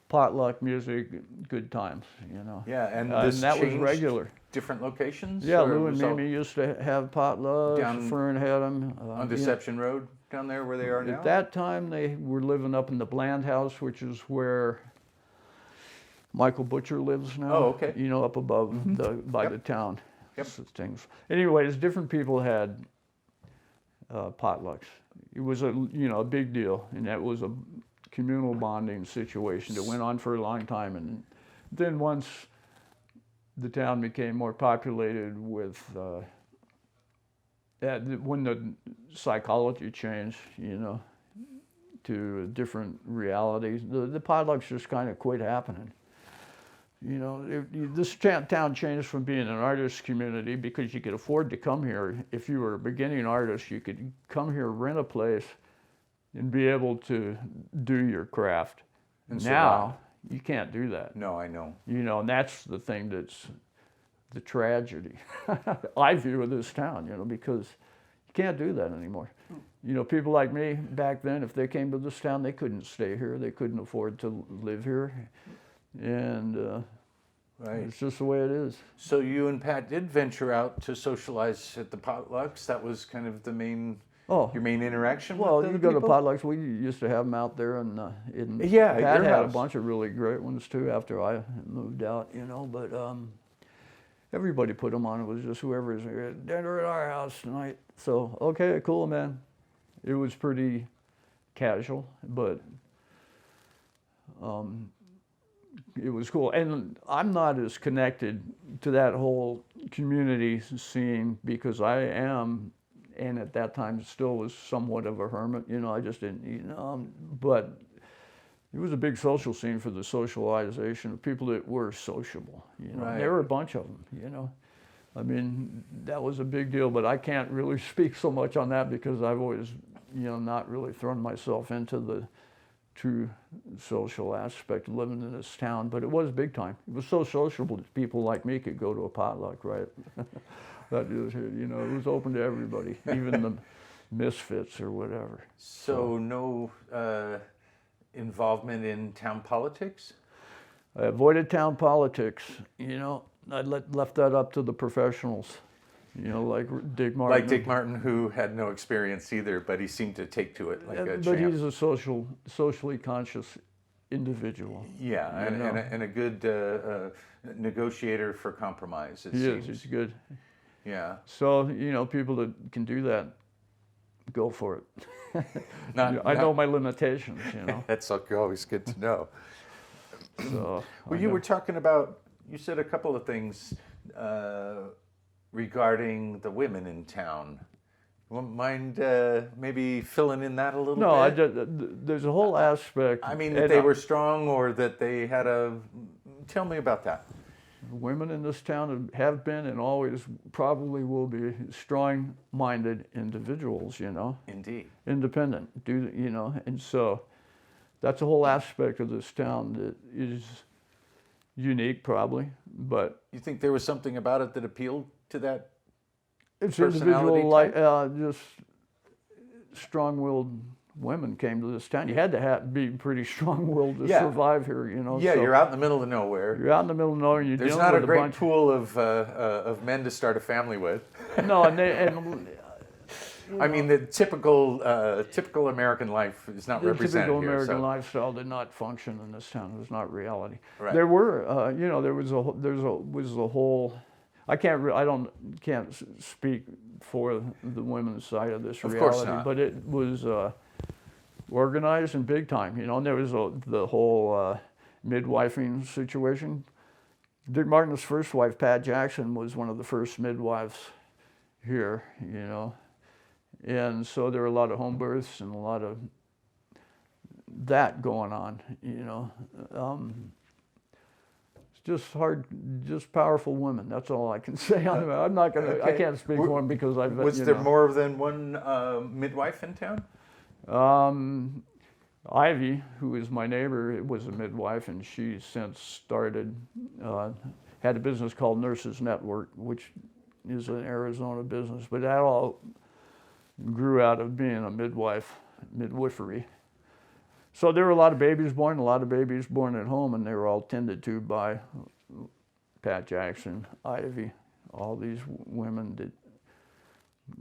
potluck music, good times, you know. Yeah, and And this that was changed regular. different locations? Yeah, or Lou it and was all Mimi used to have potlucks. Down Fern had them. on Deception Road down there where they are now? At that time, they were living up in the Bland House, which is where Michael Butcher lives now. Oh, okay. You know, up above by Yep. the town. Yep. Things. Anyways, different people had potlucks. It was a big deal, and that was a communal bonding situation that went on for a long time. And then once the town became more populated with when the psychology changed, you know, to different realities, the potlucks just kind of quit happening. You know, this town changed from being an artist community because you could afford to come here. If you were a beginning artist, you could come here, rent a place, and be able to do your craft. And now, you can't do that. No, I know. You know, and that's the thing that's the tragedy, I view, of this town, you know, because you can't do that anymore. You know, people like me back then, if they came to this town, they couldn't stay here. They couldn't afford to live here. And Right. it's just the way it is. So you and Pat did venture out to socialize at the potlucks. That was kind of the main, your main interaction Well, with you the go people? to potlucks. We used to have them out there, and Yeah, Pat your had a house. bunch of really great ones too after I moved out, you know. But everybody put them on. It was just whoever's here. Dinner at our house tonight. So okay, cool, man. It was pretty casual, but it was cool. And I'm not as connected to that whole community scene because I am, and at that time still was somewhat of a hermit. You know, I just didn't, you know, but it was a big social scene for the socialization of people that were sociable. You know, Right. there were a bunch of them. You know, I mean, that was a big deal. But I can't really speak so much on that because I've always, you know, not really thrown myself into the true social aspect of living in this town. But it was big time. It was so sociable that people like me could go to a potluck, right? That is, you know, it was open to everybody, even the misfits or whatever. So no involvement in town politics? I avoided town politics, you know. I left that up to the professionals, you know, like Dick Martin. Like Dick Martin, who had no experience either, but he seemed to take to it like a But champ. he's a socially conscious individual. Yeah, you know. and a good negotiator for compromise, it He seems. is, he's good. Yeah. So, you know, people that can do that, go for it. I know my limitations, you know. That's always good to know. So, Well, you were talking about, you said a couple of things regarding the women in town. You wouldn't mind maybe filling in that a little No, bit? there's a whole aspect. I mean, that they were strong or that they had a... Tell me about that. Women in this town have been and always probably will be strong-minded individuals, you know. Indeed. Independent, you know, and so that's a whole aspect of this town that is unique, probably, but You think there was something about it that appealed to that? it's Personality individual, like just strong-willed women came to this town. You had to be pretty strong-willed to Yeah. survive here, you know. Yeah, so you're out in the middle of nowhere. you're out in the middle of nowhere. And you're There's dealing not a with great bunch. pool of men to start a family with. No, and I mean, the typical American life is not The represented typical here. American So. lifestyle did not function in this town. It was not reality. Right. There were, there was a whole. Can't speak for the women's side of this Of reality, course not. but it was organized and big time. And there was the whole midwifing situation. Dick Martin's first wife, Pat Jackson, was one of the first midwives here. And so there were a lot of home births and a lot of that going on. It's just hard, just powerful women. That's all I can say. I'm not gonna. Okay. I can't speak for them because I've. Was there more than one midwife in town? Ivy, who is my neighbor, was a midwife, and she since started, had a business called Nurses Network, which is an Arizona business, but that all grew out of being a midwifery. So there were a lot of babies born at home, and they were all tended to by Pat Jackson, Ivy, all these women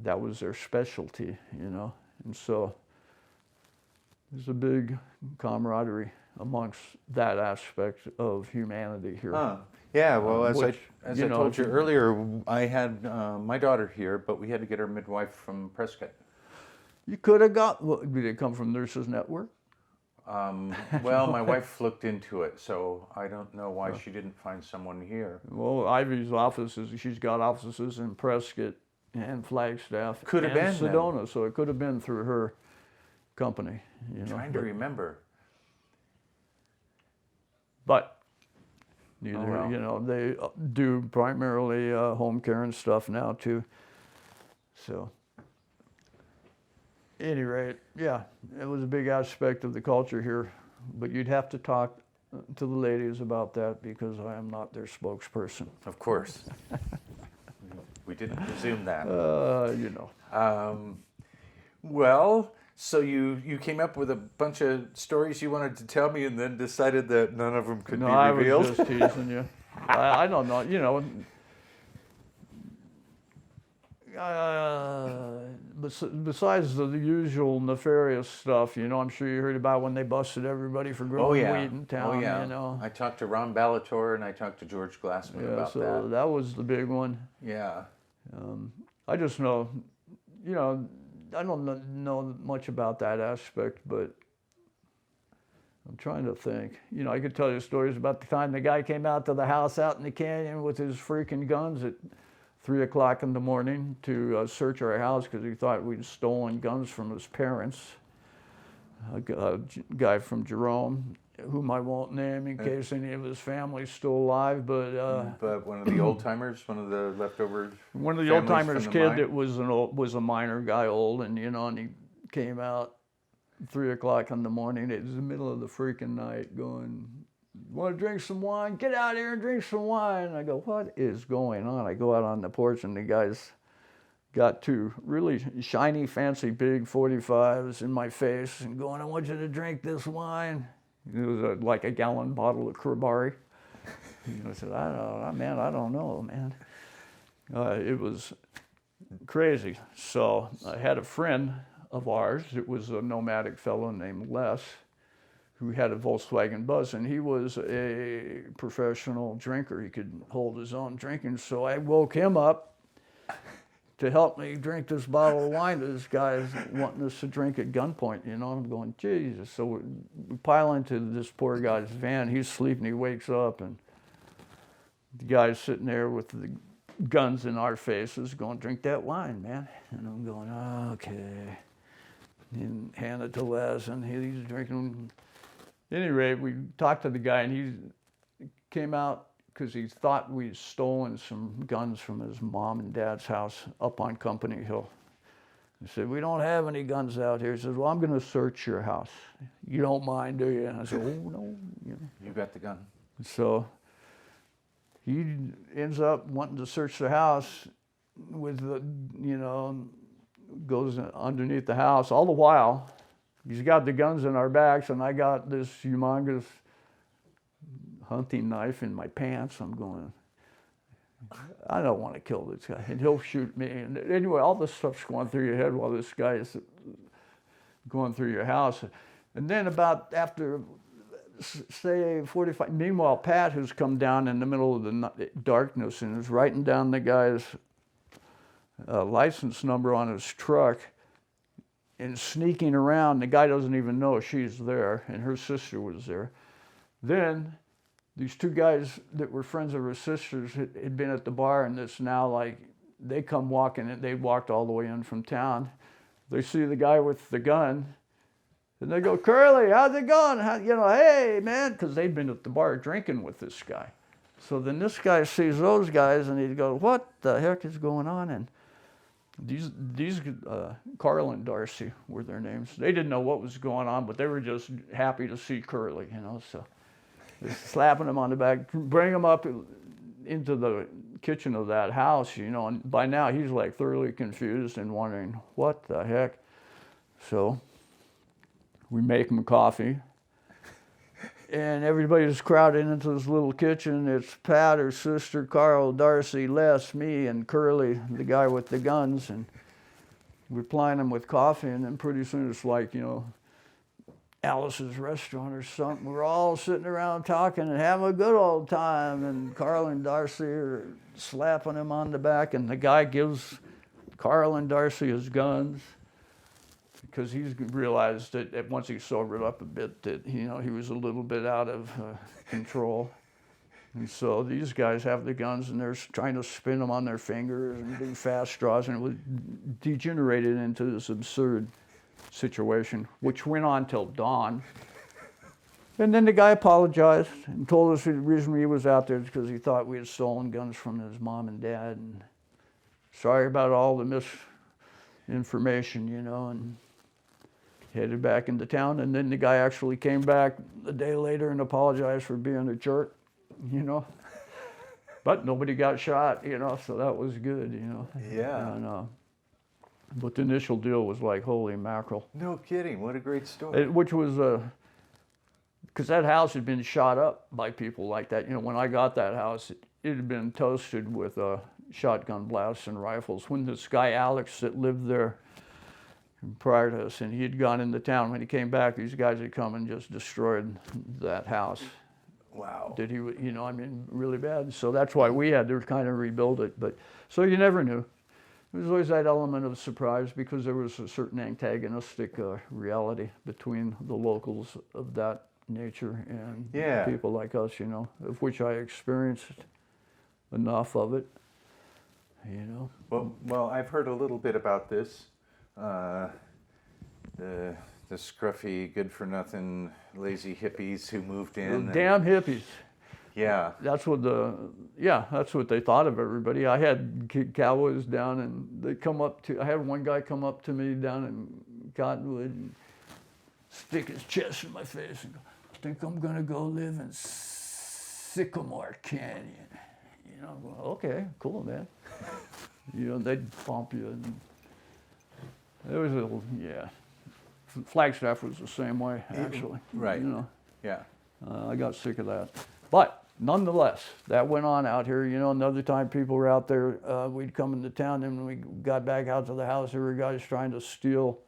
that was their specialty, and so there's a big camaraderie amongst that aspect of humanity here. Yeah, well, as Which, I told you earlier, I had my daughter here, but we had to get her midwife from Prescott. You could have got. Did it come from Nurses Network? Well, my wife looked into it, so I don't know why she didn't find someone here. Well, Ivy's offices. She's got offices in Prescott and Flagstaff. Could have and been Sedona, so it could have been through her company. Trying to remember. But well. they do primarily home care and stuff now too. So, at any rate, yeah, it was a big aspect of the culture here. But you'd have to talk to the ladies about that because I am not their spokesperson. Of course. We didn't presume that. Well, so you came up with a bunch of stories you wanted to tell me and then decided that none of them could be revealed? I was just teasing you. I don't know, besides the usual nefarious stuff, I'm sure you heard about when they busted everybody for growing weed in town. Oh, yeah. I talked to Ron Balator and I talked to George Glassman about that. That was the big one. Yeah. I just know, I don't know much about that aspect, but I'm trying to think. I could tell you stories about the time the guy came out to the house out in the canyon with his freaking guns at 3 o'clock in the morning to search our house because he thought we'd stolen guns from his parents. A guy from Jerome, whom I won't name in case any of his family's still alive, but one of the old timers, one of the leftover. One of the old timers kid that was a miner guy, old, and and he came out 3 o'clock in the morning. It was the middle of the freaking night, going, "Want to drink some wine? Get out here and drink some wine." And I go, "What is going on?" I go out on the porch, and the guy's got two really shiny, fancy, big 45s in my face, and going, "I want you to drink this wine." It was like a gallon bottle of Krabari. I said, I don't know, man. It was crazy. So I had a friend of ours. It was a nomadic fellow named Les, who had a Volkswagen Bus, and he was a professional drinker. He could hold his own drinking. So I woke him up to help me drink this bottle of wine that this guy's wanting us to drink at gunpoint, I'm going, Jesus. So we pile into this poor guy's van. He's sleeping, he wakes up, and the guy's sitting there with the guns in our faces going, "Drink that wine, man." And I'm going, "Okay." And hand it to Les, and he's drinking. At any rate, we talked to the guy, and he came out because he thought we'd stolen some guns from his mom and dad's house up on Company Hill. He said, "We don't have any guns out here." He says, "Well, I'm going to search your house. You don't mind, do you?" And I said, "Oh, no." You got the gun. So he ends up wanting to search the house with the, goes underneath the house. All the while, he's got the guns in our backs, and I got this humongous hunting knife in my pants. I'm going, I don't want to kill this guy, and he'll shoot me. And anyway, all this stuff's going through your head while this guy is going through your house. And then about after, say, 45, meanwhile, Pat, who's come down in the middle of the darkness and is writing down the guy's license number on his truck and sneaking around. The guy doesn't even know she's there, and her sister was there. Then these two guys that were friends of her sisters had been at the bar, and it's now like they come walking in. They walked all the way in from town. They see the guy with the gun, and they go, "Curly, how's it going? Hey, man," because they'd been at the bar drinking with this guy. So then this guy sees those guys, and he goes, "What the heck is going on?" And these Carl and Darcy were their names. They didn't know what was going on, but they were just happy to see Curly, so slapping him on the back, bring him up into the kitchen of that house, and by now he's like thoroughly confused and wondering, what the heck? So we make him coffee, and everybody's crowded into this little kitchen. It's Pat, her sister, Carl, Darcy, Les, me, and Curly, the guy with the guns, and we're plying them with coffee, and then pretty soon it's like, Alice's restaurant or something. We're all sitting around talking and having a good old time, and Carl and Darcy are slapping him on the back, and the guy gives Carl and Darcy his guns because he's realized that once he sobered up a bit that he was a little bit out of control. And so these guys have the guns, and they're trying to spin them on their fingers and do fast draws, and it was degenerated into this absurd situation, which went on till dawn. And then the guy apologized and told us the reason he was out there is because he thought we had stolen guns from his mom and dad, and sorry about all the misinformation, and headed back into town. And then the guy actually came back a day later and apologized for being a jerk, but nobody got shot, so that was good, Yeah. And, but the initial deal was like, holy mackerel. No kidding. What a great story. Which was, because that house had been shot up by people like that. When I got that house, it had been toasted with shotgun blasts and rifles. When this guy, Alex, that lived there prior to us, and he had gone into town, when he came back, these guys had come and just destroyed that house. Wow. That really bad. So that's why we had to kind of rebuild it. But so you never knew. There was always that element of surprise because there was a certain antagonistic reality between the locals of that nature and people like us, of which I experienced enough of it, Well, I've heard a little bit about this. The scruffy, good-for-nothing, lazy hippies who moved in. Damn hippies. Yeah. That's what they thought of everybody. I had cowboys down, and I had one guy come up to me down in Cottonwood and stick his chest in my face and go, "I think I'm gonna go live in Sycamore Canyon." I'm going, okay, cool, man. They'd bump you, and there was Flagstaff was the same way, actually. Right. Yeah. I got sick of that. But nonetheless, that went on out here. Another time people were out there, we'd come into town, and when we got back out to the house, there were guys trying to steal.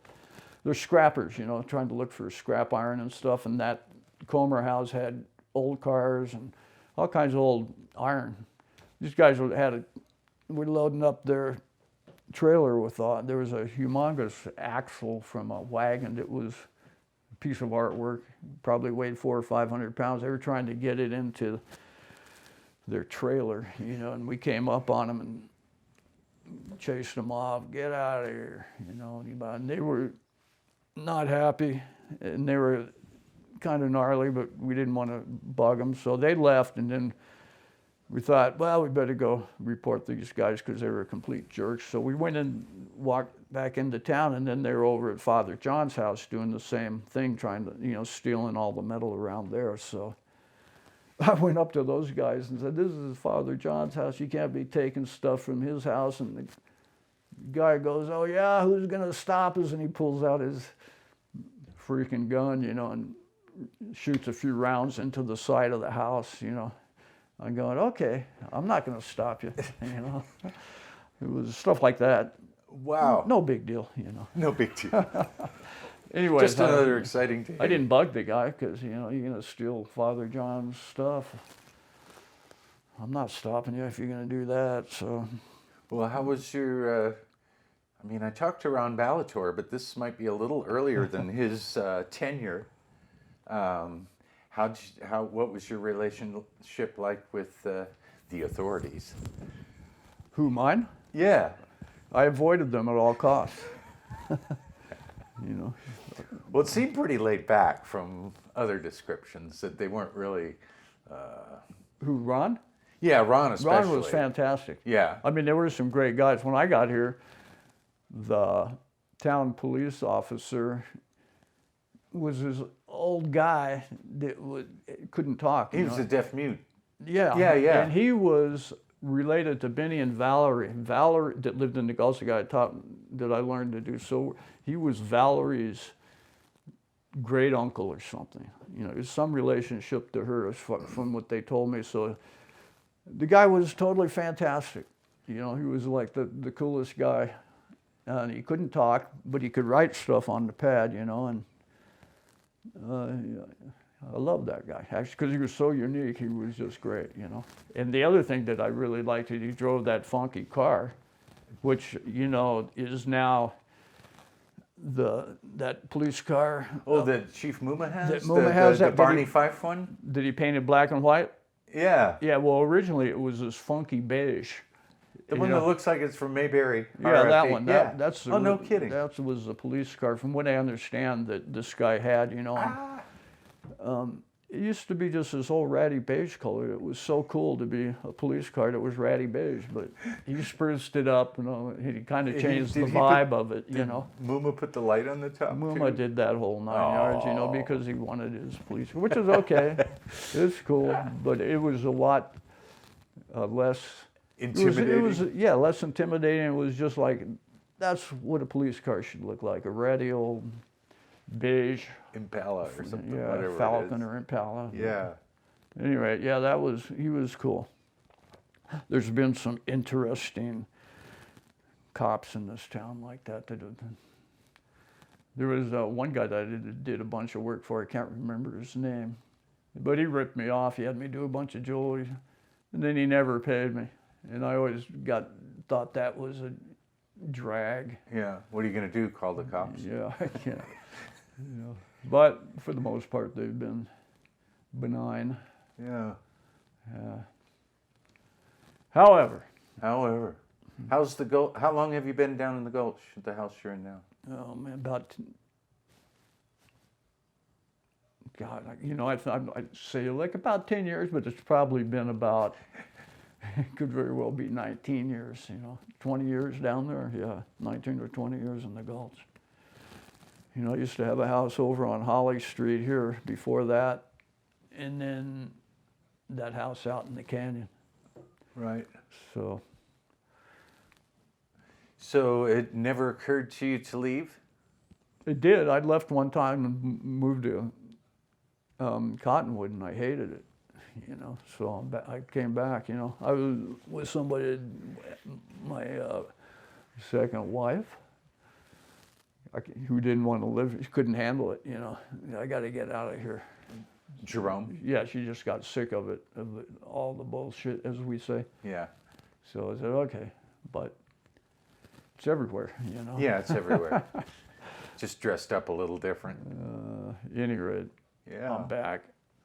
They're scrappers, trying to look for scrap iron and stuff. And that Comer house had old cars and all kinds of old iron. These guys were loading up their trailer with, there was a humongous axle from a wagon that was a piece of artwork, probably weighed 400 or 500 pounds. They were trying to get it into their trailer, and we came up on them and chased them off. Get out of here, and they were not happy, and they were kind of gnarly, but we didn't want to bug them, so they left. And then we thought, well, we better go report these guys because they were complete jerks. So we went and walked back into town, and then they were over at Father John's house doing the same thing, trying to, stealing all the metal around there. So I went up to those guys and said, "This is Father John's house. You can't be taking stuff from his house." And the guy goes, "Oh yeah, who's gonna stop us?" And he pulls out his freaking gun, and shoots a few rounds into the side of the house, I'm going, okay, I'm not going to stop you, you know. It was stuff like that. Wow. No big deal, you know. No big deal. Anyways, Just another exciting day. I didn't bug the guy because, you know, you're going to steal Father John's stuff. I'm not stopping you if you're going to do that, so. Well, how was your, I mean, I talked to Ron Balator, but this might be a little earlier than his tenure. What was your relationship like with the authorities? Who, mine? Yeah. I avoided them at all costs. You know. Well, it seemed pretty laid back from other descriptions that they weren't really. Who, Ron? Yeah, Ron especially. Ron was fantastic. Yeah. I mean, there were some great guys. When I got here, the town police officer was this old guy that couldn't talk. He was a deaf mute. Yeah. Yeah, yeah. And he was related to Benny and Valerie. Valerie, that lived in the Gulf, the guy that I learned to do. So he was Valerie's great uncle or something. You know, there's some relationship to her from what they told me. So the guy was totally fantastic. You know, he was like the coolest guy. And he couldn't talk, but he could write stuff on the pad, you know, and I love that guy, actually, because he was so unique. He was just great, you know. And the other thing that I really liked is he drove that funky car, which, you know, is now that police car. Oh, that Chief Muma has? That Muma has, the that Barney Fife one? That he painted black and white? Yeah. Yeah, well, originally it was this funky beige. The one that looks like it's from Mayberry. Yeah, RFP. that one. Yeah. That's Oh, no kidding. That was a police car, from what I understand, that this guy had, you know. It used to be just this old ratty beige color. It was so cool to be a police car that was ratty beige, but he spruced it up, you know. He kind of changed the vibe of it, you know. Muma put the light on the top, Muma too? did that whole 9 yards, you know, because he wanted his police car, which is okay. It's cool, but it was a lot less intimidating. It was less intimidating. It was just like, that's what a police car should look like, a ratty old beige Impala or something, yeah, whatever Falcon it is. or Impala. Yeah. Anyway, yeah, he was cool. There's been some interesting cops in this town like that. There was one guy that I did a bunch of work for. I can't remember his name, but he ripped me off. He had me do a bunch of jewelry, and then he never paid me. And I always thought that was a drag. Yeah. What are you going to do? Call the cops? Yeah, I can't. You know. But for the most part, they've been benign. Yeah. However, how's the Gulch? How long have you been down in the Gulch at the house you're in now? oh man, you know, I'd say like about 10 years, but it's probably been about, it could very well be 19 years, you know, 20 years down there, yeah, 19 or 20 years in the Gulch. You know, I used to have a house over on Holly Street here before that, and then that house out in the canyon. Right. So it never occurred to you to leave? it did. I'd left one time and moved to Cottonwood, and I hated it, you know. So I came back, you know. I was with somebody, my second wife, who didn't want to live. She couldn't handle it, you know. I got to get out of here. Jerome? Yeah, she just got sick of it, all the bullshit, as we say. Yeah. So I said, okay, but it's everywhere, you know. Yeah, it's everywhere. Just dressed up a little different. Any rate, Yeah. I'm back.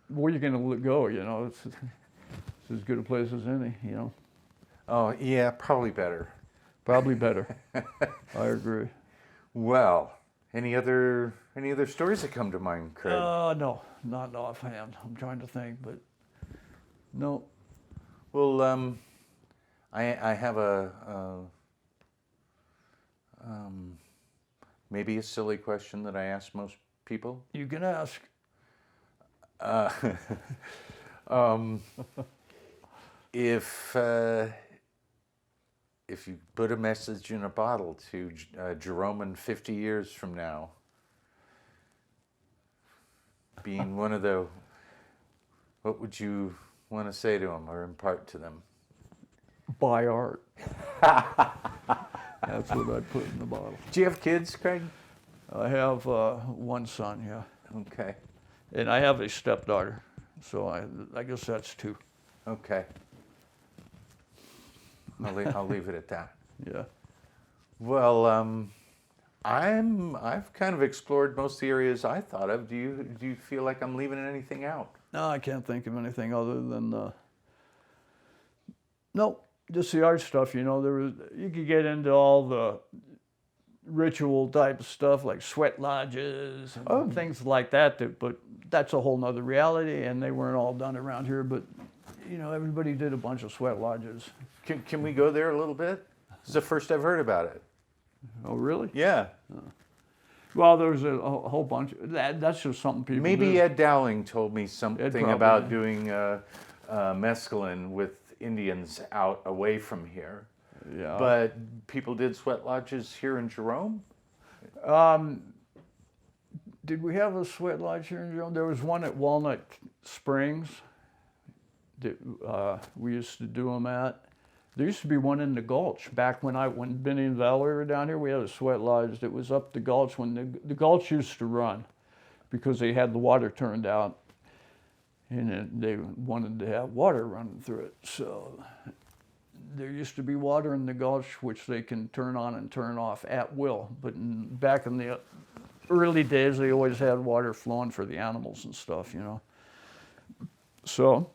Where you gonna go? You know, it's as good a place as any. You know. Oh yeah, probably better. Probably better. I agree. Well, any other stories that come to mind, Craig? No, not offhand. I'm trying to think, but no. Well, I have maybe a silly question that I ask most people. You can ask. If you put a message in a bottle to Jerome in 50 years from now, being one of the, what would you want to say to them or impart to them? Buy art. That's what I put in the bottle. Do you have kids, Craig? I have one son, yeah. Okay. And I have a stepdaughter, so I guess that's two. Okay. I'll leave it at that. Yeah. Well, I've kind of explored most of the areas I thought of. Do you feel like I'm leaving anything out? No, I can't think of anything other than no, just the art stuff. You know, you could get into all the ritual type of stuff like sweat lodges and things like that, but that's a whole nother reality, and they weren't all done around here. But you know, everybody did a bunch of sweat lodges. Can we go there a little bit? This is the first I've heard about it. Oh, really? Yeah. Well, there's a whole bunch. That's just something people Maybe do. Ed Dowling told me something probably about did. doing mescaline with Indians out away from here. Yeah. But people did sweat lodges here in Jerome? Did we have a sweat lodge here in Jerome? There was one at Walnut Springs that we used to do them at. There used to be one in the Gulch back when Benny and Valerie were down here. We had a sweat lodge that was up the Gulch when the Gulch used to run because they had the water turned out, and they wanted to have water running through it. So there used to be water in the Gulch which they can turn on and turn off at will. But back in the early days, they always had water flowing for the animals and stuff, you know. So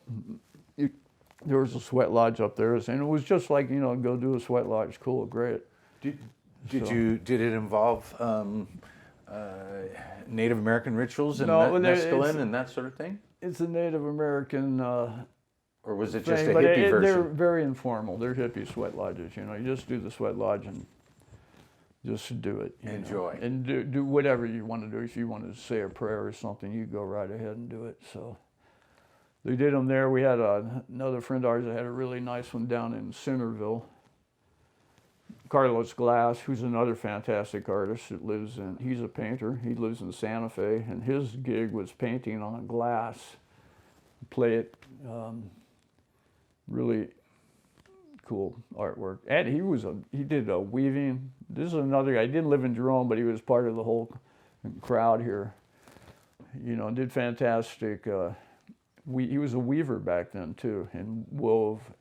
there was a sweat lodge up there, and it was just like, you know, go do a sweat lodge. Cool, great. Did it involve Native American rituals and mescaline and that sort of thing? It's a Native American or was it just thing, a but hippie version? They're very informal. They're hippie sweat lodges, you know. You just do the sweat lodge and just do it. Enjoy. And do whatever you want to do. If you want to say a prayer or something, you go right ahead and do it. So they did them there. We had another friend of ours that had a really nice one down in Centerville. Carlos Glass, who's another fantastic artist that he's a painter. He lives in Santa Fe, and his gig was painting on glass. Play it, really cool artwork. And he did weaving. This is another guy. He didn't live in Jerome, but he was part of the whole crowd here. You know, did fantastic. He was a weaver back then too, and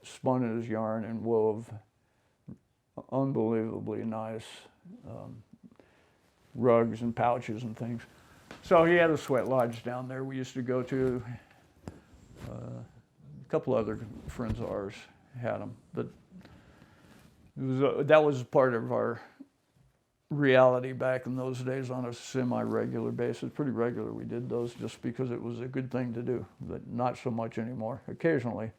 spun his yarn and wove unbelievably nice rugs and pouches and things. So he had a sweat lodge down there we used to go to. A couple other friends of ours had them, but that was part of our reality back in those days on a semi-regular basis. Pretty regular we did those just because it was a good thing to do, but not so much anymore. Occasionally.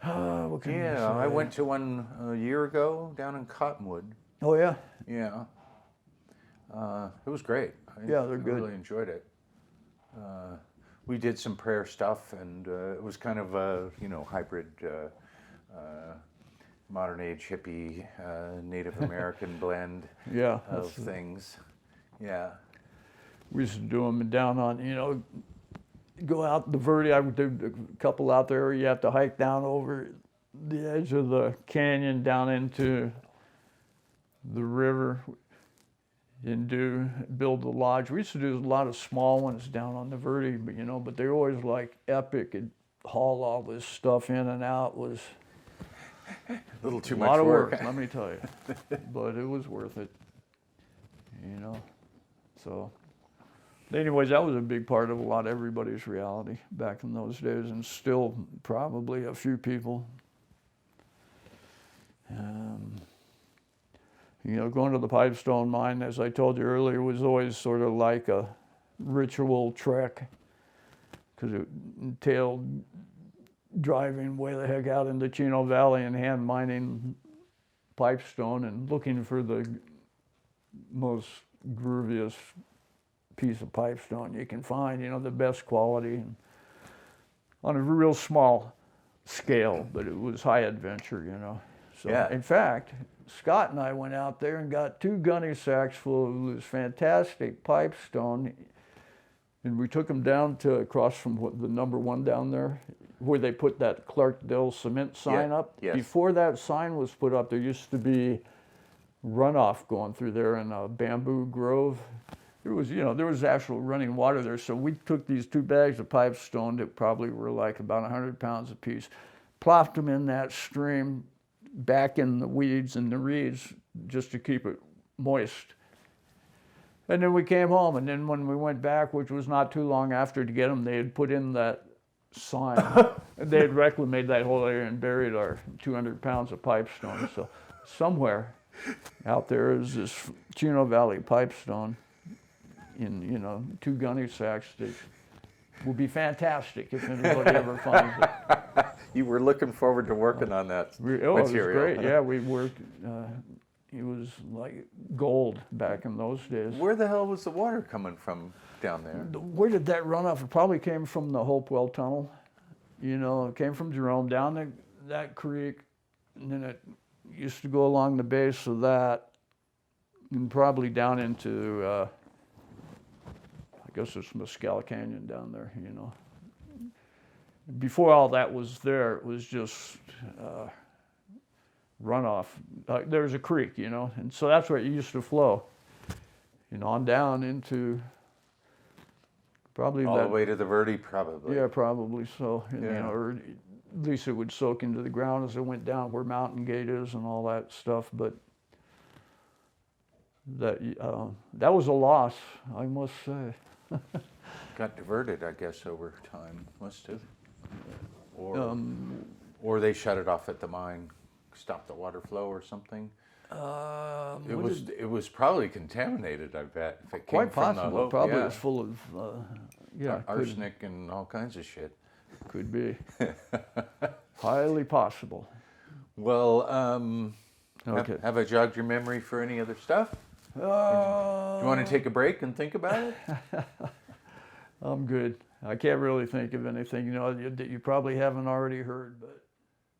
What can you say? I went to one a year ago down in Cottonwood. Oh yeah? Yeah. It was great. Yeah, they're good. I really enjoyed it. We did some prayer stuff, and it was kind of a hybrid modern age hippie Native American blend of things. Yeah. We used to do them down on, go out the Verde. I would do a couple out there. You have to hike down over the edge of the canyon down into the river and build the lodge. We used to do a lot of small ones down on the Verde, but they're always like epic. And haul all this stuff in and out was a little too a much lot of work. let me tell you. But it was worth it, So, anyways, that was a big part of a lot of everybody's reality back in those days, and still probably a few people. Going to the Pipestone mine, as I told you earlier, was always sort of like a ritual trek because it entailed driving way the heck out into Chino Valley and hand mining pipestone and looking for the most grooviest piece of pipestone you can find, the best quality, and on a real small scale, but it was high adventure, So, Yeah. In fact, Scott and I went out there and got 2 gunny sacks full of this fantastic pipestone. And we took them down to across from the number 1 down there, where they put that Clarkdale cement sign Yeah, up. yes. Before that sign was put up, there used to be runoff going through there in a bamboo grove. There was actual running water there. So we took these 2 bags of pipestone that probably were like about 100 pounds apiece, plopped them in that stream, back in the weeds and the reeds, just to keep it moist. And then we came home, and then when we went back, which was not too long after to get them, they had put in that sign. They had reclaimed that whole area and buried our 200 pounds of pipestone. So somewhere out there is this Chino Valley pipestone in 2 gunny sacks that will be fantastic if anybody ever finds it. You were looking forward to working on that It was material. great. Yeah, we worked. It was like gold back in those days. Where the hell was the water coming from down there? Where did that run off? It probably came from the Hopewell Tunnel. It came from Jerome down that creek, and then it used to go along the base of that, and probably down into, I guess it's Mescal Canyon down there, Before all that was there, it was just runoff. There's a creek, and so that's where it used to flow, on down into probably All the way to the Verde, probably. Yeah, probably so. And, Yeah. or at least it would soak into the ground as it went down where Mountain Gate is and all that stuff. But that was a loss, I must say. Got diverted, I guess, over time. Must have. Or they shut it off at the mine, stopped the water flow or something. It was probably contaminated, I bet. If it Quite came from possible. the It probably yeah. was full of Arsenic and all kinds of shit. Could be. Highly possible. Well, Okay. have I jogged your memory for any other stuff? Do you want to take a break and think about it? I'm good. I can't really think of anything, that you probably haven't already heard, but